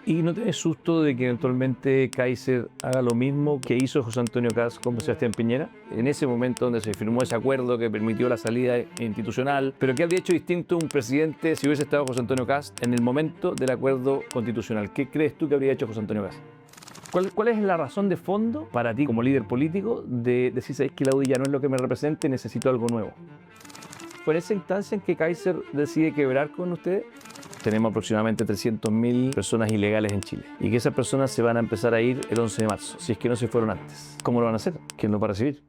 ¿Y no tenés susto de que eventualmente Kaiser haga lo mismo que hizo José Antonio Kast con Sebastián Piñera? En ese momento donde se firmó ese acuerdo que permitió la salida institucional, pero ¿qué habría hecho distinto un presidente si hubiese estado José Antonio Kast en el momento del acuerdo constitucional? ¿Qué crees tú que habría hecho José Antonio Kast? ¿Cuál es la razón de fondo para ti como líder político de decir, sabéis que la UDI ya no es lo que me representa y necesito algo nuevo? ¿Fue en esa instancia en que Kaiser decide quebrar con ustedes? Tenemos aproximadamente 300.000 personas ilegales en Chile y que esas personas se van a empezar a ir el 11 de marzo, si es que no se fueron antes. ¿Cómo lo van a hacer? ¿Quién los va a recibir?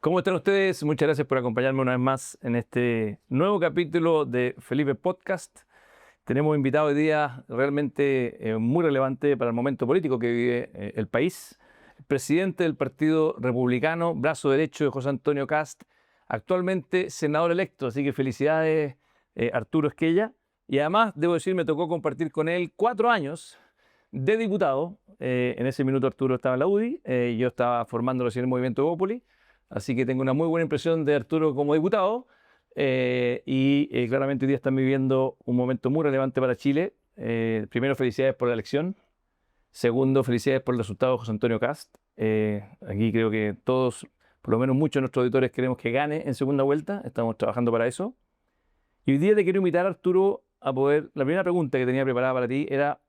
¿Cómo están ustedes? Muchas gracias por acompañarme una vez más en este nuevo capítulo de Felipe Podcast. Tenemos invitado hoy día realmente muy relevante para el momento político que vive el país. El presidente del Partido Republicano, brazo derecho de José Antonio Kast, actualmente senador electo, así que felicidades Arturo Esquella. Y además, debo decir, me tocó compartir con él 4 años de diputado. En ese minuto Arturo estaba en la UDI, yo estaba formando recién el movimiento Evópoli, así que tengo una muy buena impresión de Arturo como diputado. Claramente hoy día están viviendo un momento muy relevante para Chile. Primero, felicidades por la elección. Segundo, felicidades por el resultado de José Antonio Kast. Aquí creo que todos, por lo menos muchos de nuestros auditores, queremos que gane en segunda vuelta. Estamos trabajando para eso. Y hoy día te quiero invitar, Arturo, a poder... La primera pregunta que tenía preparada para ti era,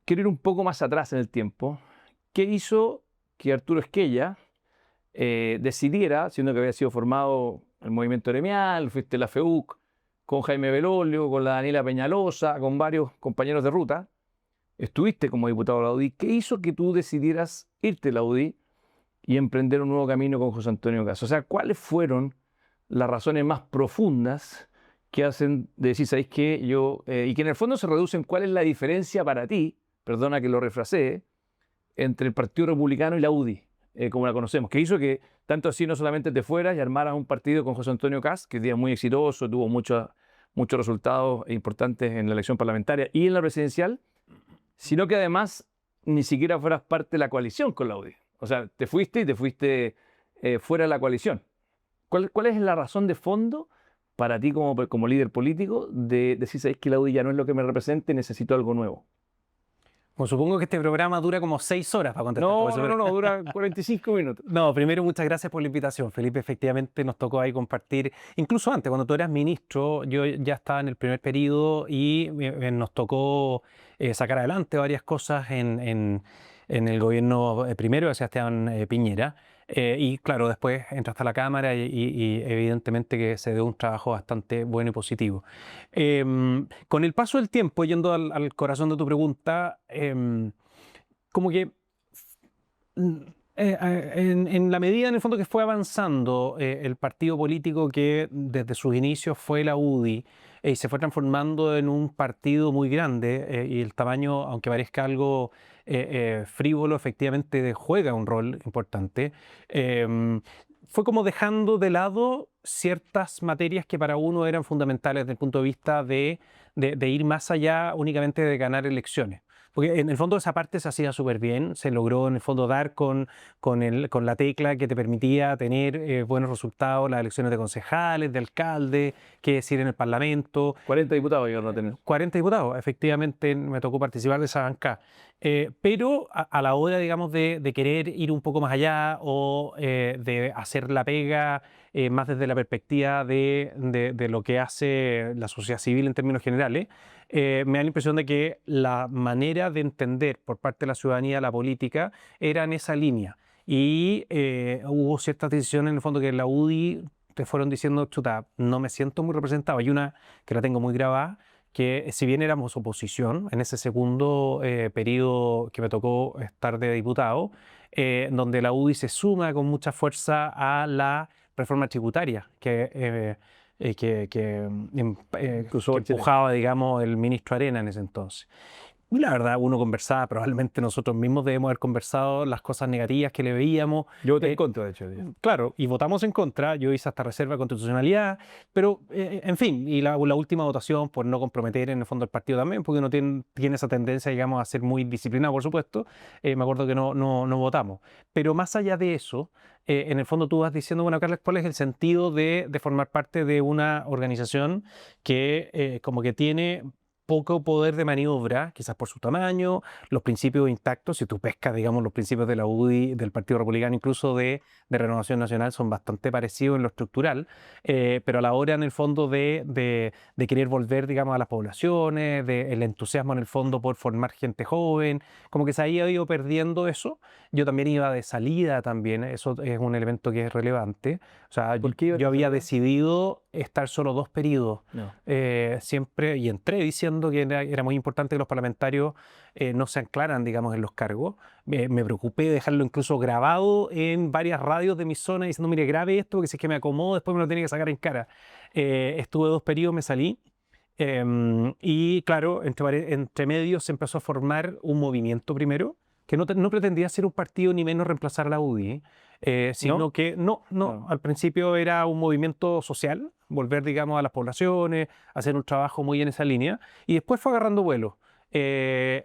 quiero ir un poco más atrás en el tiempo. ¿Qué hizo que Arturo Esquella decidiera, siendo que había sido formado el movimiento gremial, fuiste la FEUC, con Jaime Belolio, con la Daniela Peñalosa, con varios compañeros de ruta, estuviste como diputado de la UDI? ¿Qué hizo que tú decidieras irte de la UDI y emprender un nuevo camino con José Antonio Kast? O sea, ¿cuáles fueron las razones más profundas que hacen de decir, ¿sabéis qué? Y que en el fondo se reducen, ¿cuál es la diferencia para ti, perdona que lo refrasee, entre el Partido Republicano y la UDI, como la conocemos? Que hizo que tanto así no solamente te fueras y armaras un partido con José Antonio Kast, que es muy exitoso, tuvo muchos resultados importantes en la elección parlamentaria y en la presidencial, sino que además ni siquiera fueras parte de la coalición con la UDI. O sea, te fuiste fuera de la coalición. ¿Cuál es la razón de fondo para ti como líder político de decir, sabéis que la UDI ya no es lo que me representa y necesito algo nuevo? Bueno, supongo que este programa dura como 6 horas para contestar. No, dura 45 minutos. No, primero muchas gracias por la invitación, Felipe. Efectivamente nos tocó ahí compartir, incluso antes, cuando tú eras ministro, yo ya estaba en el primer periodo y nos tocó sacar adelante varias cosas en el gobierno primero de Sebastián Piñera. Y claro, después entraste a la Cámara y evidentemente que se dio un trabajo bastante bueno y positivo. Con el paso del tiempo, yendo al corazón de tu pregunta, como que en la medida en el fondo que fue avanzando el partido político que desde sus inicios fue la UDI y se fue transformando en un partido muy grande y el tamaño, aunque parezca algo frívolo, efectivamente juega un rol importante. Fue como dejando de lado ciertas materias que para uno eran fundamentales desde el punto de vista de ir más allá únicamente de ganar elecciones. Porque en el fondo esa parte se hacía súper bien, se logró en el fondo dar con la tecla que te permitía tener buenos resultados, las elecciones de concejales, de alcalde, qué decir en el Parlamento. 40 diputados llegaron a tener. 40 diputados, efectivamente me tocó participar de esa bancada. Pero a la hora, digamos, de querer ir un poco más allá o de hacer la pega más desde la perspectiva de lo que hace la sociedad civil en términos generales, me da la impresión de que la manera de entender por parte de la ciudadanía la política era en esa línea. Y hubo ciertas decisiones en el fondo que en la UDI te fueron diciendo, chuta, no me siento muy representado. Hay una que la tengo muy grabada, que si bien éramos oposición, en ese segundo periodo que me tocó estar de diputado, donde la UDI se suma con mucha fuerza a la reforma tributaria que empujaba, digamos, el ministro Arena en ese entonces. Y la verdad, uno conversaba, probablemente nosotros mismos debemos haber conversado las cosas negativas que le veíamos. Yo voté en contra, de hecho. Claro, y votamos en contra, yo hice hasta reserva de constitucionalidad, pero en fin, y la última votación por no comprometer en el fondo el partido también, porque uno tiene esa tendencia, digamos, a ser muy disciplinado, por supuesto, me acuerdo que no votamos. Pero más allá de eso, en el fondo tú vas diciendo, bueno, Carlos, ¿cuál es el sentido de formar parte de una organización que como que tiene poco poder de maniobra, quizás por su tamaño, los principios intactos. Si tú pescas, digamos, los principios de la UDI, del Partido Republicano, incluso de Renovación Nacional, son bastante parecidos en lo estructural, pero a la hora, en el fondo, de querer volver, digamos, a las poblaciones, el entusiasmo, en el fondo, por formar gente joven, como que se había ido perdiendo eso. Yo también iba de salida también, eso es un elemento que es relevante. O sea, ¿Por qué ibas yo de había salida? decidido estar solo 2 periodos. No. Siempre, y entré diciendo que era muy importante que los parlamentarios no se anclaran, digamos, en los cargos. Me preocupé de dejarlo incluso grabado en varias radios de mi zona diciendo, mire, grabe esto, porque si es que me acomodo, después me lo tiene que sacar en cara. Estuve 2 periodos, me salí. Y claro, entre medios se empezó a formar un movimiento primero, que no pretendía ser un partido ni menos reemplazar a la UDI, sino ¿No? que No. al principio era un movimiento social, volver, digamos, a las poblaciones, hacer un trabajo muy en esa línea, y después fue agarrando vuelo. Eh,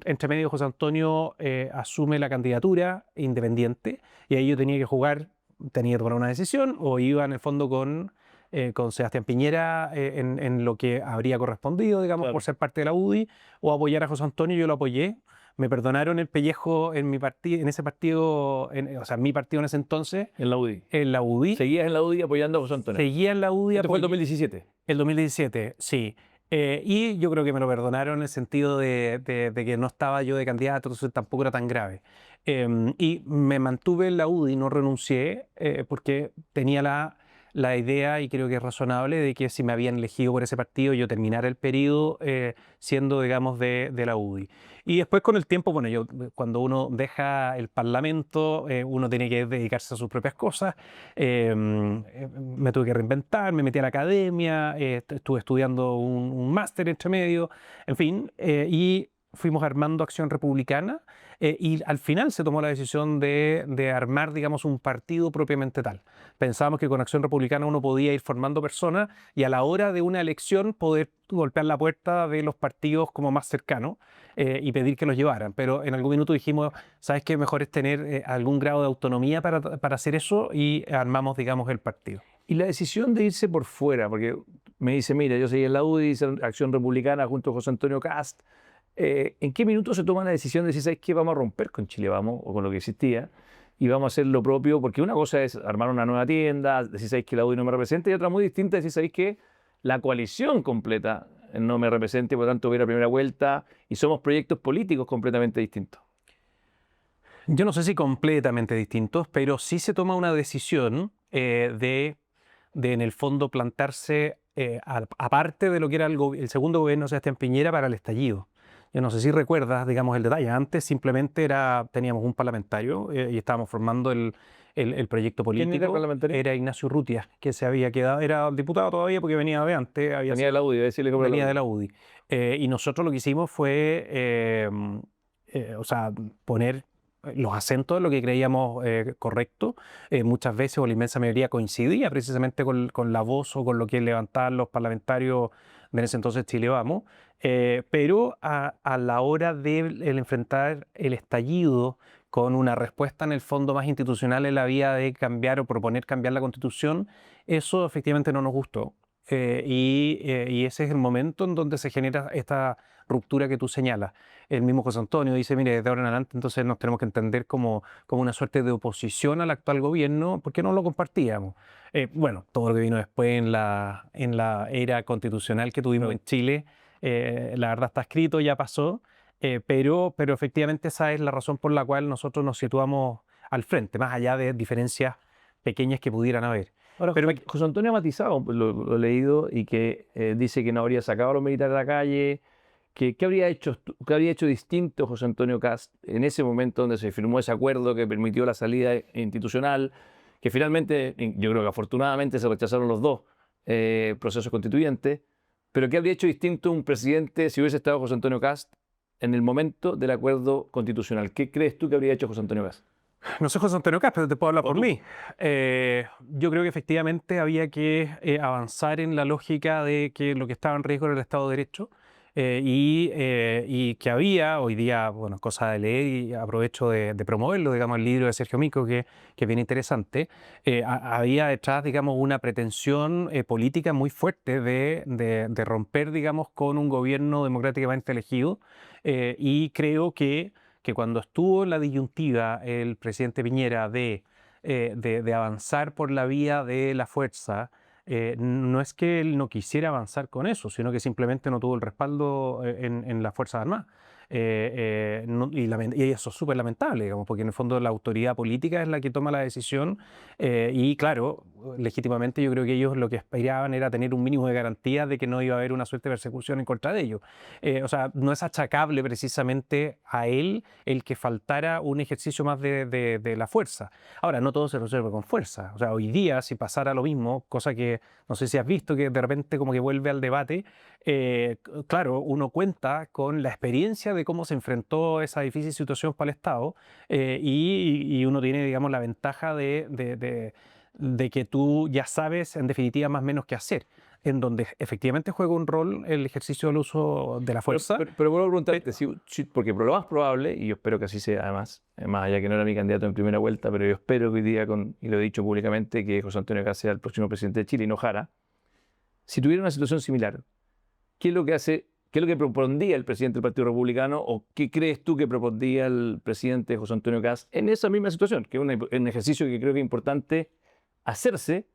Entre medio José Antonio asume la candidatura independiente, y ahí yo tenía que tomar una decisión, o iba en el fondo con Sebastián Piñera en lo que habría correspondido, digamos, Claro. por ser parte de la UDI, o apoyar a José Antonio. Yo lo apoyé. Me perdonaron el pellejo en mi partido, en ese partido, o sea, en mi partido en ese entonces, En la UDI. en la UDI. Seguías en la UDI apoyando a José Antonio. Seguía en la UDI. Este fue el 2017. El 2017, sí. Y yo creo que me lo perdonaron en el sentido de que no estaba yo de candidato, entonces tampoco era tan grave. Y me mantuve en la UDI, no renuncié, porque tenía la idea, y creo que es razonable, de que si me habían elegido por ese partido, yo terminara el periodo siendo, digamos, de la UDI. Y después, con el tiempo, bueno, cuando uno deja el Parlamento, uno tiene que dedicarse a sus propias cosas. Me tuve que reinventar, me metí a la academia, estuve estudiando un máster entre medio, en fin, y fuimos armando Acción Republicana, y al final se tomó la decisión de armar, digamos, un partido propiamente tal. Pensábamos que con Acción Republicana uno podía ir formando personas y a la hora de una elección poder golpear la puerta de los partidos como más cercanos y pedir que los llevaran. Pero en algún minuto dijimos, ¿sabes qué? Mejor es tener algún grado de autonomía para hacer eso, y armamos, digamos, el partido. Y la decisión de irse por fuera, porque me dice, mira, yo seguí en la UDI, hice Acción Republicana junto a José Antonio Cast. ¿En qué minuto se toma la decisión de decir, ¿sabes qué? Vamos a romper con Chile Vamos o con lo que existía y vamos a hacer lo propio? Porque una cosa es armar una nueva tienda, decir, ¿sabes que la UDI no me representa? Y otra muy distinta es decir, ¿sabes qué? La coalición completa no me representa y por lo tanto voy a ir a primera vuelta y somos proyectos políticos completamente distintos. Yo no sé si completamente distintos, pero sí se toma una decisión de en el fondo plantarse aparte de lo que era el segundo gobierno de Sebastián Piñera para el estallido. Yo no sé si recuerdas, digamos, el detalle. Antes simplemente teníamos un parlamentario y estábamos formando el proyecto ¿Quién era el político. parlamentario? Era Ignacio Urrutia, que se había quedado, era diputado todavía porque venía de antes, Venía de la UDI, decirle cómo era venía la de UDI. la UDI. Y nosotros lo que hicimos fue, o sea, poner los acentos de lo que creíamos correcto. Muchas veces, o la inmensa mayoría, coincidía precisamente con la voz o con lo que levantaban los parlamentarios de ese entonces Chile Vamos. Pero a la hora de enfrentar el estallido con una respuesta en el fondo más institucional en la vía de cambiar o proponer cambiar la Constitución, eso efectivamente no nos gustó. Y ese es el momento en donde se genera esta ruptura que tú señalas. El mismo José Antonio dice, mire, desde ahora en adelante entonces nos tenemos que entender como una suerte de oposición al actual gobierno, porque no lo compartíamos. Bueno, todo lo que vino después en la era constitucional que tuvimos en Chile, la verdad está escrito, ya pasó, pero efectivamente esa es la razón por la cual nosotros nos situamos al frente, más allá de diferencias pequeñas que pudieran haber. Ahora, Pero José Antonio ha matizado, lo he leído, y que dice que no habría sacado a los militares a la calle, que qué habría hecho distinto José Antonio Cast en ese momento donde se firmó ese acuerdo que permitió la salida institucional, que finalmente, yo creo que afortunadamente se rechazaron los dos procesos constituyentes, pero qué habría hecho distinto un presidente si hubiese estado José Antonio Cast en el momento del acuerdo constitucional. ¿Qué crees tú que habría hecho José Antonio Cast? no soy José Antonio Cast, pero te puedo hablar O por tú. mí. Yo creo que efectivamente había que avanzar en la lógica de que lo que estaba en riesgo era el Estado de Derecho. y que había hoy día, bueno, cosa de leer y aprovecho de promoverlo, digamos, el libro de Sergio Mico, que es bien interesante. Había detrás, digamos, una pretensión política muy fuerte de romper, digamos, con un gobierno democráticamente elegido, y creo que cuando estuvo en la disyuntiva el presidente Piñera de avanzar por la vía de la fuerza, no es que él no quisiera avanzar con eso, sino que simplemente no tuvo el respaldo en las Fuerzas Armadas. Y eso es súper lamentable, digamos, porque en el fondo la autoridad política es la que toma la decisión, y claro, legítimamente yo creo que ellos lo que esperaban era tener un mínimo de garantía de que no iba a haber una suerte de persecución en contra de ellos. O sea, no es achacable precisamente a él el que faltara un ejercicio más de la fuerza. Ahora, no todo se resuelve con fuerza. O sea, hoy día, si pasara lo mismo, cosa que no sé si has visto, que de repente como que vuelve al debate, claro, uno cuenta con la experiencia de cómo se enfrentó esa difícil situación para el Estado, y uno tiene, digamos, la ventaja de que tú ya sabes, en definitiva, más o menos qué hacer, en donde efectivamente juega un rol el ejercicio del uso de la fuerza. Pero vuelvo a preguntarte, porque lo más probable, y yo espero que así sea además, más allá que no era mi candidato en primera vuelta, pero yo espero que hoy día, y lo he dicho públicamente, que José Antonio Kast sea el próximo presidente de Chile y no Jara, si tuviera una situación similar, ¿qué es lo que propondría el presidente del Partido Republicano, o qué crees tú que propondría el presidente José Antonio Kast en esa misma situación? Que es un ejercicio que creo que es importante hacerse,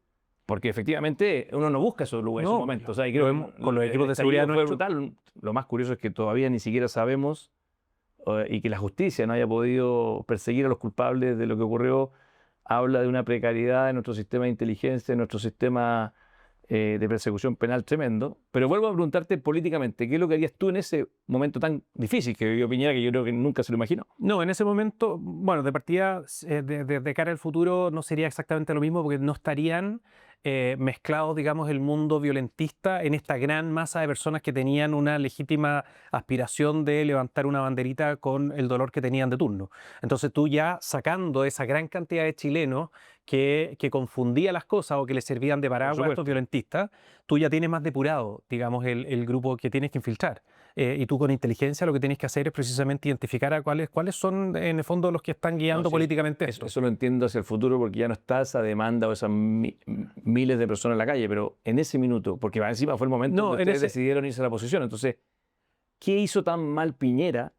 porque efectivamente uno no busca esos lugares, esos momentos. O sea, y creo que con los equipos de seguridad fue brutal. Lo más curioso es que todavía ni siquiera sabemos, y que la justicia no haya podido perseguir a los culpables de lo que ocurrió, habla de una precariedad en nuestro sistema de inteligencia, en nuestro sistema de persecución penal tremendo. Pero vuelvo a preguntarte políticamente, ¿qué es lo que harías tú en ese momento tan difícil que vivió Piñera, que yo creo que nunca se lo imaginó? No, en ese momento, bueno, de partida, de cara al futuro no sería exactamente lo mismo, porque no estarían mezclados, digamos, el mundo violentista en esta gran masa de personas que tenían una legítima aspiración de levantar una banderita con el dolor que tenían de turno. Entonces tú, ya sacando esa gran cantidad de chilenos que confundía las cosas o que les servían de paraguas a estos violentistas, tú ya tienes más depurado, digamos, el grupo que tienes que infiltrar. Y tú, con inteligencia, lo que tienes que hacer es precisamente identificar a cuáles son en el fondo los que están guiando políticamente esto. Eso lo entiendo hacia el futuro, porque ya no está esa demanda o esas miles de personas en la calle, pero en ese minuto, porque encima fue el momento donde ustedes decidieron irse a la oposición. Entonces, ¿qué hizo tan mal Piñera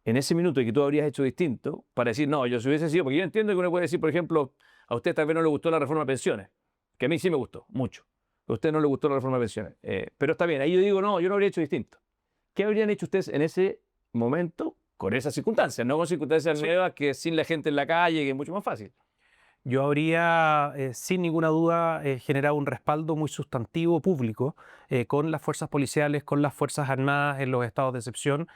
en ese minuto y que tú habrías hecho distinto para decir, no, yo si hubiese sido? Porque yo entiendo que uno puede decir, por ejemplo, a usted tal vez no le gustó la reforma de pensiones, que a mí sí me gustó mucho. A usted no le gustó la reforma de pensiones, pero está bien. Ahí yo digo, no, yo no habría hecho distinto. ¿Qué habrían hecho ustedes en ese momento con esas circunstancias? No con circunstancias nuevas, que sin la gente en la calle, que es mucho más fácil. Yo habría, sin ninguna duda, generado un respaldo muy sustantivo público con las fuerzas policiales, con las Fuerzas Armadas en los estados de excepción,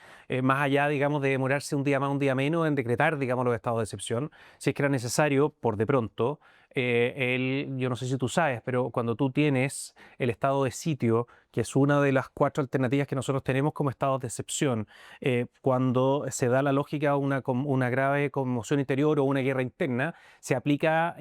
más allá, digamos, de demorarse un día más, un día menos en decretar, digamos, los estados de excepción, si es que era necesario, por de pronto. Yo no sé si tú sabes, pero cuando tú tienes el estado de sitio, que es una de las 4 alternativas que nosotros tenemos como estados de excepción, cuando se da la lógica a una grave conmoción interior o una guerra interna, se aplica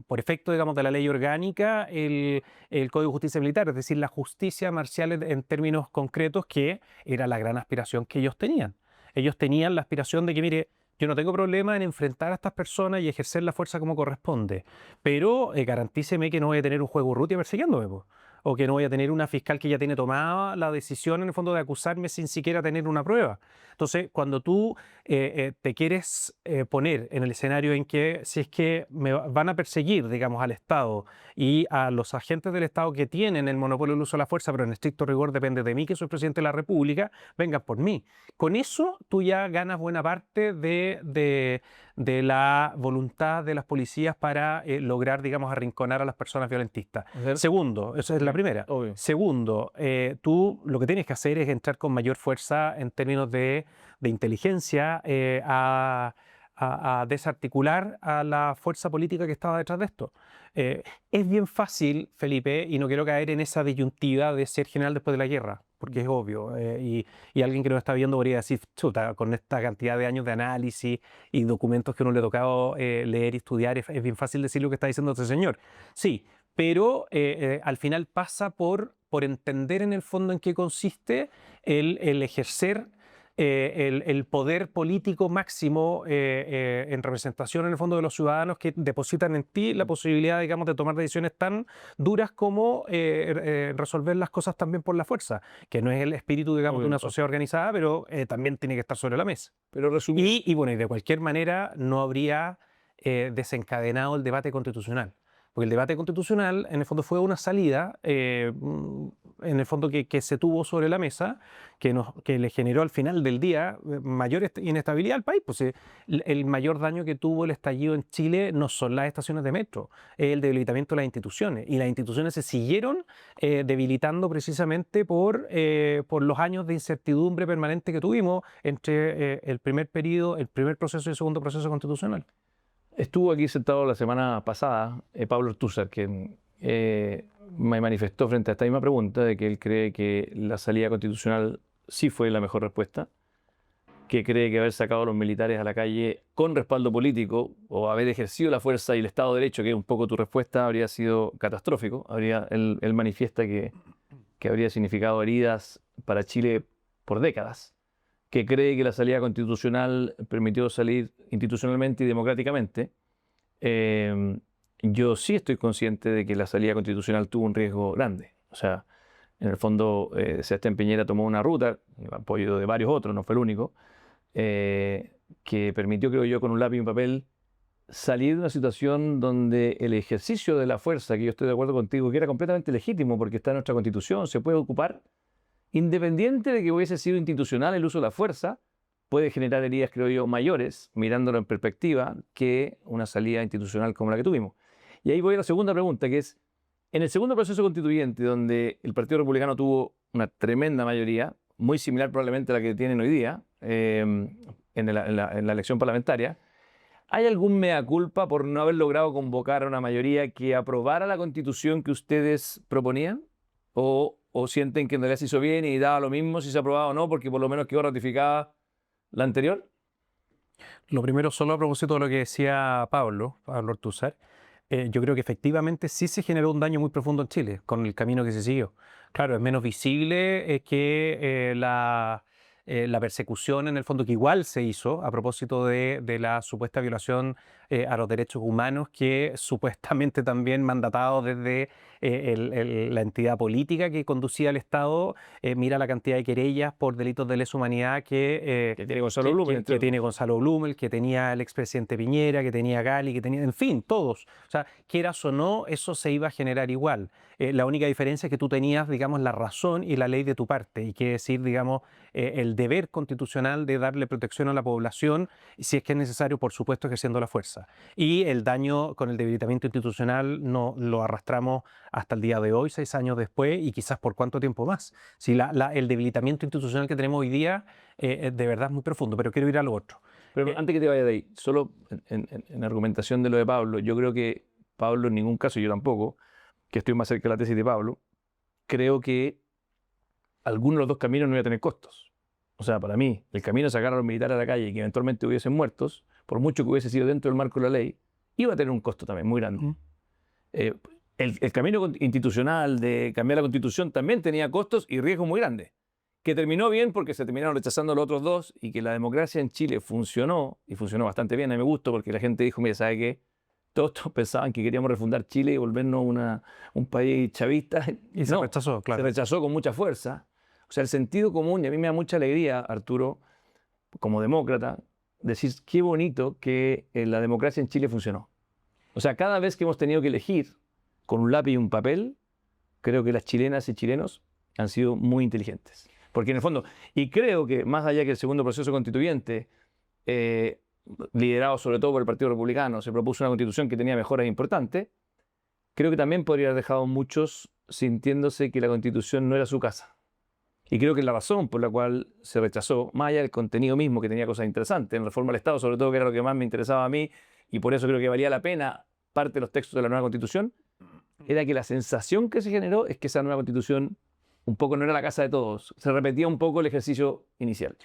por efecto, digamos, de la ley orgánica el Código de Justicia Militar, es decir, la justicia marcial en términos concretos, que era la gran aspiración que ellos tenían. Ellos tenían la aspiración de que, mire, yo no tengo problema en enfrentar a estas personas y ejercer la fuerza como corresponde, pero garantíceme que no voy a tener un juego Urrutia persiguiéndome, o que no voy a tener una fiscal que ya tiene tomada la decisión, en el fondo, de acusarme sin siquiera tener una prueba. Entonces, cuando tú te quieres poner en el escenario en que, si es que me van a perseguir, digamos, al Estado y a los agentes del Estado que tienen el monopolio del uso de la fuerza, pero en estricto rigor depende de mí, que soy presidente de la República, vengan por mí. Con eso tú ya ganas buena parte de la voluntad de las policías para lograr, digamos, arrinconar a las personas violentistas. Segundo, esa es la primera. Obvio. Segundo, tú lo que tienes que hacer es entrar con mayor fuerza en términos de inteligencia a desarticular a la fuerza política que estaba detrás de esto. Es bien fácil, Felipe, y no quiero caer en esa disyuntiva de ser general después de la guerra, porque es obvio, y alguien que nos está viendo podría decir, chuta, con esta cantidad de años de análisis y documentos que uno le ha tocado leer y estudiar, es bien fácil decir lo que está diciendo este señor. Sí, pero al final pasa por por entender en el fondo en qué consiste el ejercer el poder político máximo en representación en el fondo de los ciudadanos que depositan en ti la posibilidad, digamos, de tomar decisiones tan duras como resolver las cosas también por la fuerza, que no es el espíritu, digamos, de una sociedad organizada, pero también tiene que estar sobre la mesa. Pero Y bueno, y de cualquier manera no habría desencadenado el debate constitucional. Porque el debate constitucional, en el fondo, fue una salida, en el fondo, que se tuvo sobre la mesa, que le generó al final del día mayor inestabilidad al país. Pues el mayor daño que tuvo el estallido en Chile no son las estaciones de metro, es el debilitamiento de las instituciones. Y las instituciones se siguieron debilitando precisamente por los años de incertidumbre permanente que tuvimos entre el primer periodo, el primer proceso y el segundo proceso constitucional. Estuvo aquí sentado la semana pasada Pablo Ortúzar, quien me manifestó frente a esta misma pregunta de que él cree que la salida constitucional sí fue la mejor respuesta, que cree que haber sacado a los militares a la calle con respaldo político o haber ejercido la fuerza y el Estado de Derecho, que es un poco tu respuesta, habría sido catastrófico. Él manifiesta que habría significado heridas para Chile por décadas, que cree que la salida constitucional permitió salir institucionalmente y democráticamente. Yo sí estoy consciente de que la salida constitucional tuvo un riesgo grande. O sea, en el fondo, Sebastián Piñera tomó una ruta, el apoyo de varios otros, no fue el único, que permitió, creo yo, con un lápiz y un papel, salir de una situación donde el ejercicio de la fuerza, que yo estoy de acuerdo contigo, que era completamente legítimo porque está en nuestra Constitución, se puede ocupar, independiente de que hubiese sido institucional el uso de la fuerza, puede generar heridas, creo yo, mayores, mirándolo en perspectiva, que una salida institucional como la que tuvimos. Y ahí voy a la segunda pregunta, que es, en el segundo proceso constituyente, donde el Partido Republicano tuvo una tremenda mayoría, muy similar probablemente a la que tienen hoy día, en la elección parlamentaria, ¿hay algún mea culpa por no haber logrado convocar a una mayoría que aprobara la Constitución que ustedes proponían? ¿O sienten que en realidad se hizo bien y daba lo mismo si se aprobaba o no, porque por lo menos quedó ratificada la anterior? Lo primero, solo a propósito de lo que decía Pablo Ortúzar, yo creo que efectivamente sí se generó un daño muy profundo en Chile con el camino que se siguió. Claro, es menos visible que la persecución, en el fondo, que igual se hizo a propósito de la supuesta violación a los derechos humanos que supuestamente también mandatado desde la entidad política que conducía al Estado, mira la cantidad de querellas por delitos de lesa humanidad que tiene Gonzalo Blumel, que tiene Gonzalo Blumel, que tenía el expresidente Piñera, que tenía Gali, que tenía, en fin, todos. O sea, quieras o no, eso se iba a generar igual. La única diferencia es que tú tenías, digamos, la razón y la ley de tu parte, y que decir, digamos, el deber constitucional de darle protección a la población, si es que es necesario, por supuesto, ejerciendo la fuerza. Y el daño con el debilitamiento institucional no lo arrastramos hasta el día de hoy, 6 años después, y quizás por cuánto tiempo más. Si el debilitamiento institucional que tenemos hoy día de verdad es muy profundo, pero quiero ir a lo otro. Pero antes que te vaya de ahí, solo en argumentación de lo de Pablo, yo creo que Pablo en ningún caso, yo tampoco, que estoy más cerca de la tesis de Pablo, creo que alguno de los dos caminos no iba a tener costos. O sea, para mí, el camino de sacar a los militares a la calle y que eventualmente hubiesen muertos, por mucho que hubiese sido dentro del marco de la ley, iba a tener un costo también muy grande. El camino institucional de cambiar la Constitución también tenía costos y riesgos muy grandes, que terminó bien porque se terminaron rechazando los otros dos y que la democracia en Chile funcionó, y funcionó bastante bien, a mí me gustó, porque la gente dijo, mira, ¿sabe qué? Todos pensaban que queríamos refundar Chile y volvernos un país chavista. Y se rechazó, claro. Se rechazó con mucha fuerza. O sea, el sentido común, y a mí me da mucha alegría, Arturo, como demócrata, decir qué bonito que la democracia en Chile funcionó. O sea, cada vez que hemos tenido que elegir con un lápiz y un papel, creo que las chilenas y chilenos han sido muy inteligentes. Porque en el fondo, y creo que más allá que el segundo proceso constituyente, liderado sobre todo por el Partido Republicano, se propuso una constitución que tenía mejoras importantes, creo que también podría haber dejado a muchos sintiéndose que la constitución no era su casa. Y creo que la razón por la cual se rechazó, más allá del contenido mismo, que tenía cosas interesantes, en reforma al Estado, sobre todo, que era lo que más me interesaba a mí, y por eso creo que valía la pena parte de los textos de la nueva constitución, era que la sensación que se generó es que esa nueva constitución un poco no era la casa de todos. Se repetía un poco el ejercicio inicial.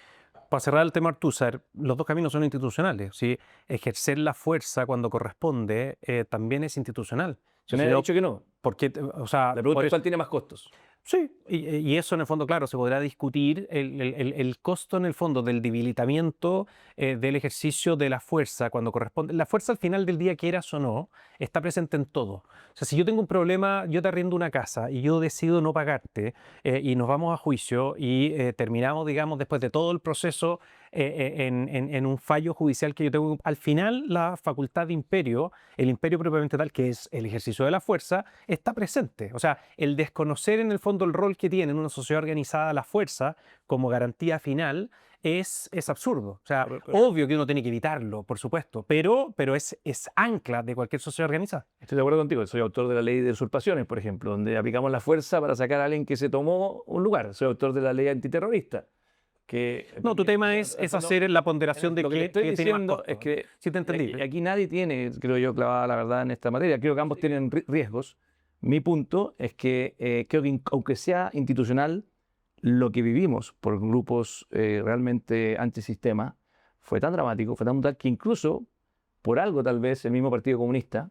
Para cerrar el tema, Ortúzar, los dos caminos son institucionales. ¿Sí? Ejercer la fuerza cuando corresponde también es institucional. Se me ha dicho que no. Porque, o sea, la pregunta es cuál tiene más costos. Sí, y eso en el fondo, claro, se podrá discutir el costo en el fondo del debilitamiento del ejercicio de la fuerza cuando corresponde. La fuerza al final del día, quieras o no, está presente en todo. O sea, si yo tengo un problema, yo te arriendo una casa y yo decido no pagarte y nos vamos a juicio y terminamos, digamos, después de todo el proceso en un fallo judicial que yo tengo, al final la facultad de imperio, el imperio propiamente tal, que es el ejercicio de la fuerza, está presente. O sea, el desconocer en el fondo el rol que tiene en una sociedad organizada la fuerza como garantía final es absurdo. O sea, obvio que uno tiene que evitarlo, por supuesto, pero es ancla de cualquier sociedad organizada. Estoy de acuerdo contigo. Soy autor de la ley de usurpaciones, por ejemplo, donde aplicamos la fuerza para sacar a alguien que se tomó un lugar. Soy autor de la ley antiterrorista. No, tu tema es hacer la ponderación de lo que le qué estoy tiene más diciendo costo. es que Sí te entendí. aquí nadie tiene, creo yo, clavada la verdad en esta materia. Creo que ambos tienen riesgos. Mi punto es que creo que aunque sea institucional, lo que vivimos por grupos realmente antisistema fue tan dramático, fue tan brutal, que incluso por algo tal vez el mismo Partido Comunista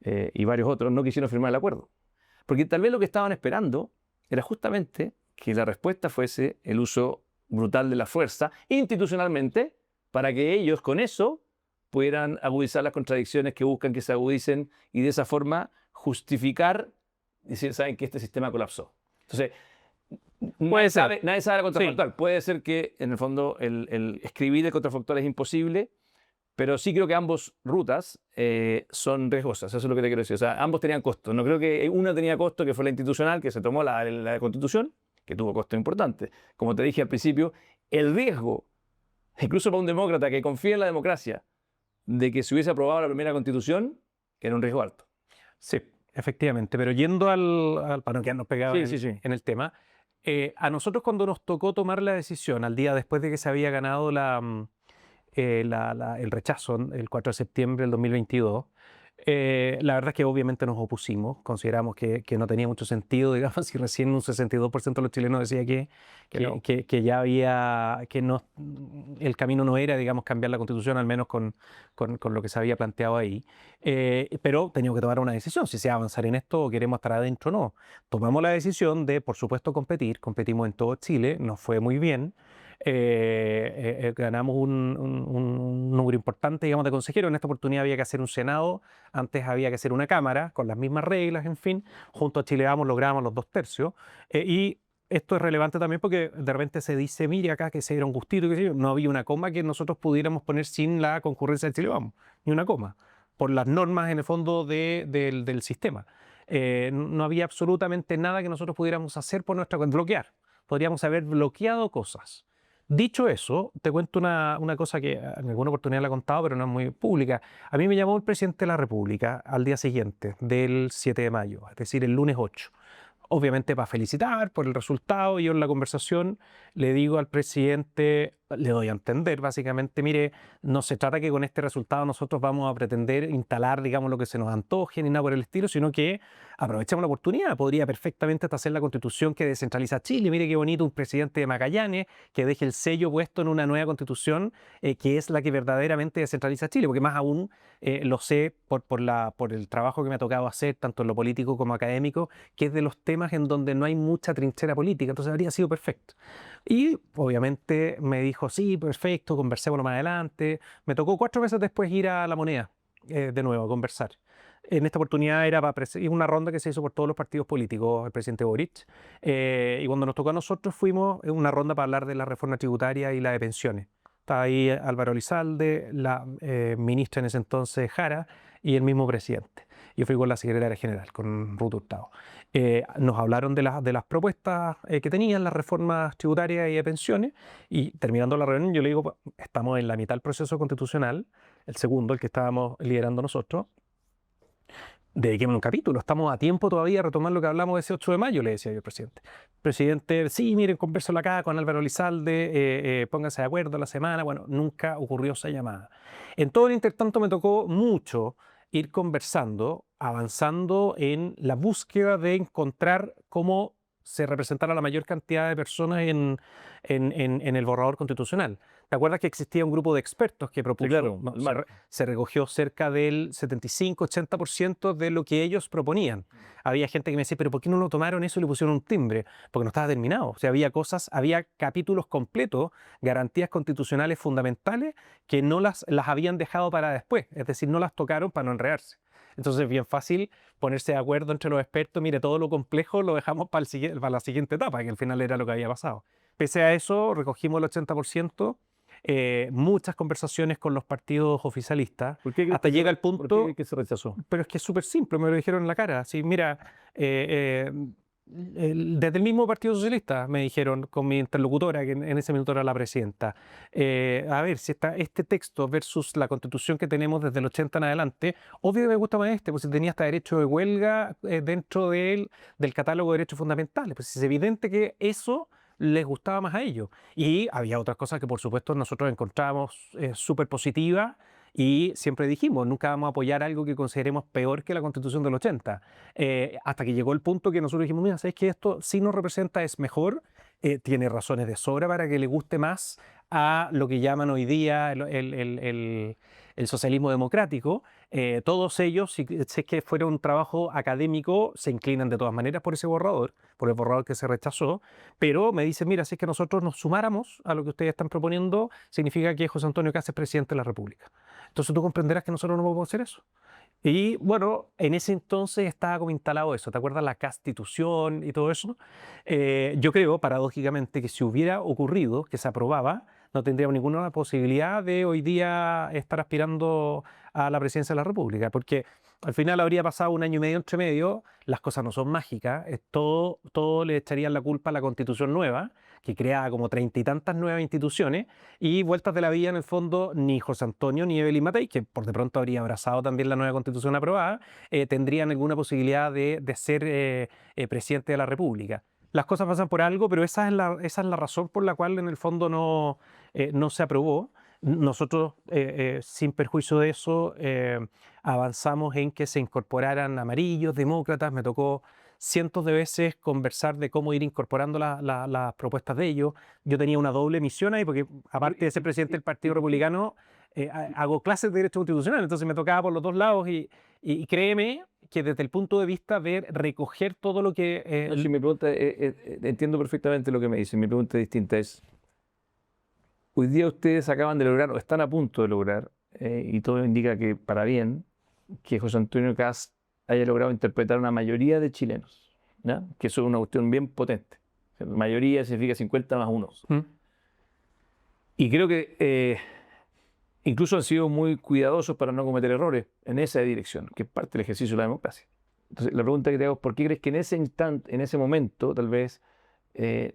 y varios otros no quisieron firmar el acuerdo. Porque tal vez lo que estaban esperando era justamente que la respuesta fuese el uso brutal de la fuerza institucionalmente para que ellos con eso pudieran agudizar las contradicciones que buscan que se agudicen y de esa forma justificar, decir, saben que este sistema colapsó. Entonces, Puede ser. nadie sabe la contrafactual. Sí. Puede ser que en el fondo el escribir el contrafactual es imposible, pero sí creo que ambas rutas son riesgosas, eso es lo que te quiero decir. O sea, ambos tenían costos. No creo que una tenía costo, que fue la institucional, que se tomó la Constitución, que tuvo costo importante. Como te dije al principio, el riesgo, incluso para un demócrata que confía en la democracia, de que se hubiese aprobado la primera Constitución, era un riesgo alto. Sí, efectivamente. Pero yendo para no quedarnos pegados Sí. en el tema, a nosotros cuando nos tocó tomar la decisión, al día después de que se había ganado el rechazo el 4 de septiembre del 2022, la verdad es que obviamente nos opusimos, consideramos que no tenía mucho sentido, digamos, si recién un 62% de los chilenos decía No. que ya había, que no, el camino no era, digamos, cambiar la Constitución, al menos con lo que se había planteado ahí. Pero teníamos que tomar una decisión, si se va a avanzar en esto o queremos estar adentro o no. Tomamos la decisión de, por supuesto, competimos en todo Chile, nos fue muy bien. Ganamos un número importante, digamos, de consejeros. En esta oportunidad había que hacer un Senado, antes había que hacer una Cámara, con las mismas reglas, en fin. Junto a Chile Vamos logramos los 2/3. Y esto es relevante también porque de repente se dice, mire acá que se era un gustito, que no había una coma que nosotros pudiéramos poner sin la concurrencia de Chile Vamos, ni una coma, por las normas en el fondo del sistema. No había absolutamente nada que nosotros pudiéramos hacer por nuestra cuenta, bloquear. Podríamos haber bloqueado cosas. Dicho eso, te cuento una cosa que en alguna oportunidad la he contado, pero no es muy pública. A mí me llamó el presidente de la República al día siguiente del 7 de mayo, es decir, el lunes 8. Obviamente para felicitar por el resultado, y yo en la conversación le digo al presidente, le doy a entender básicamente, mire, no se trata que con este resultado nosotros vamos a pretender instalar, digamos, lo que se nos antoje ni nada por el estilo, sino que aprovechemos la oportunidad. Podría perfectamente hasta hacer la Constitución que descentraliza Chile. Mire qué bonito un presidente de Magallanes que deje el sello puesto en una nueva Constitución que es la que verdaderamente descentraliza Chile, porque más aún lo sé por el trabajo que me ha tocado hacer, tanto en lo político como académico, que es de los temas en donde no hay mucha trinchera política, entonces habría sido perfecto. Y obviamente me dijo, sí, perfecto, conversémoslo más adelante. Me tocó 4 meses después ir a La Moneda, de nuevo, a conversar. En esta oportunidad era una ronda que se hizo por todos los partidos políticos, el presidente Boric. Y cuando nos tocó a nosotros fuimos una ronda para hablar de la reforma tributaria y la de pensiones. Estaba ahí Álvaro Elizalde, la ministra en ese entonces Jara y el mismo presidente. Yo fui con la secretaria general, con Ruth Hurtado. Nos hablaron de las propuestas que tenían, las reformas tributarias y de pensiones, y terminando la reunión yo le digo, estamos en la mitad del proceso constitucional, el segundo, el que estábamos liderando nosotros, dediquémosle un capítulo, estamos a tiempo todavía de retomar lo que hablamos ese 8 de mayo, le decía yo al presidente. Presidente, sí, miren, convérsalo acá con Álvaro Elizalde, pónganse de acuerdo la semana. Bueno, nunca ocurrió esa llamada. En todo el intertanto me tocó mucho ir conversando, avanzando en la búsqueda de encontrar cómo se representara la mayor cantidad de personas en el borrador constitucional. ¿Te acuerdas que existía un grupo de expertos que propuso? Sí, claro, No, el marco. se recogió cerca del 75-80% de lo que ellos proponían. Había gente que me decía, pero ¿por qué no lo tomaron eso y le pusieron un timbre? Porque no estaba terminado. O sea, había cosas, había capítulos completos, garantías constitucionales fundamentales que no las habían dejado para después. Es decir, no las tocaron para no enredarse. Entonces es bien fácil ponerse de acuerdo entre los expertos, mire, todo lo complejo lo dejamos para la siguiente etapa, que al final era lo que había pasado. Pese a eso, recogimos el 80%, muchas conversaciones con los partidos oficialistas, ¿Por qué crees hasta que llega el ¿Por punto, qué crees que se rechazó? pero es que es súper simple, me lo dijeron en la cara, así, mira, desde el mismo Partido Socialista me dijeron con mi interlocutora, que en ese minuto era la presidenta, a ver, si está este texto versus la constitución que tenemos desde el 80 en adelante, obvio que me gusta más este, pues si tenía hasta derecho de huelga dentro del catálogo de derechos fundamentales, pues es evidente que eso les gustaba más a ellos. Y había otras cosas que por supuesto nosotros encontrábamos súper positivas. Y siempre dijimos, nunca vamos a apoyar algo que consideremos peor que la Constitución del 80. Hasta que llegó el punto que nosotros dijimos, mira, ¿sabes que esto sí nos representa, es mejor? Tiene razones de sobra para que le guste más a lo que llaman hoy día el socialismo democrático. Todos ellos, si es que fuera un trabajo académico, se inclinan de todas maneras por ese borrador, por el borrador que se rechazó, pero me dicen, mira, si es que nosotros nos sumáramos a lo que ustedes están proponiendo, significa que José Antonio Kast es presidente de la República. Entonces tú comprenderás que nosotros no podemos hacer eso. Y bueno, en ese entonces estaba como instalado eso, ¿te acuerdas? La Constitución y todo eso. Yo creo, paradójicamente, que si hubiera ocurrido, que se aprobaba, no tendríamos ninguna posibilidad de hoy día estar aspirando a la presidencia de la República, porque al final habría pasado un año y medio entre medio, las cosas no son mágicas, todo le echarían la culpa a la Constitución nueva, que creaba como 30 y tantas nuevas instituciones, y vueltas de la vida en el fondo, ni José Antonio ni Evelyn Matei, que por de pronto habría abrazado también la nueva Constitución aprobada, tendrían alguna posibilidad de ser presidente de la República. Las cosas pasan por algo, pero esa es la razón por la cual en el fondo no se aprobó. Nosotros, sin perjuicio de eso, avanzamos en que se incorporaran amarillos, demócratas. Me tocó cientos de veces conversar de cómo ir incorporando las propuestas de ellos. Yo tenía una doble misión ahí, porque aparte de ser presidente del Partido Republicano, hago clases de Derecho Constitucional, entonces me tocaba por los dos lados y créeme que desde el punto de vista de recoger todo lo que... No, si mi pregunta, entiendo perfectamente lo que me dicen. Mi pregunta distinta es, hoy día ustedes acaban de lograr, o están a punto de lograr, y todo indica que para bien, que José Antonio Kast haya logrado interpretar a una mayoría de chilenos, ¿ya? Que eso es una cuestión bien potente. O sea, mayoría significa 50 más 1. ¿Mm? Y creo que incluso han sido muy cuidadosos para no cometer errores en esa dirección, que es parte del ejercicio de la democracia. Entonces, la pregunta que te hago es, ¿por qué crees que en ese instante, en ese momento, tal vez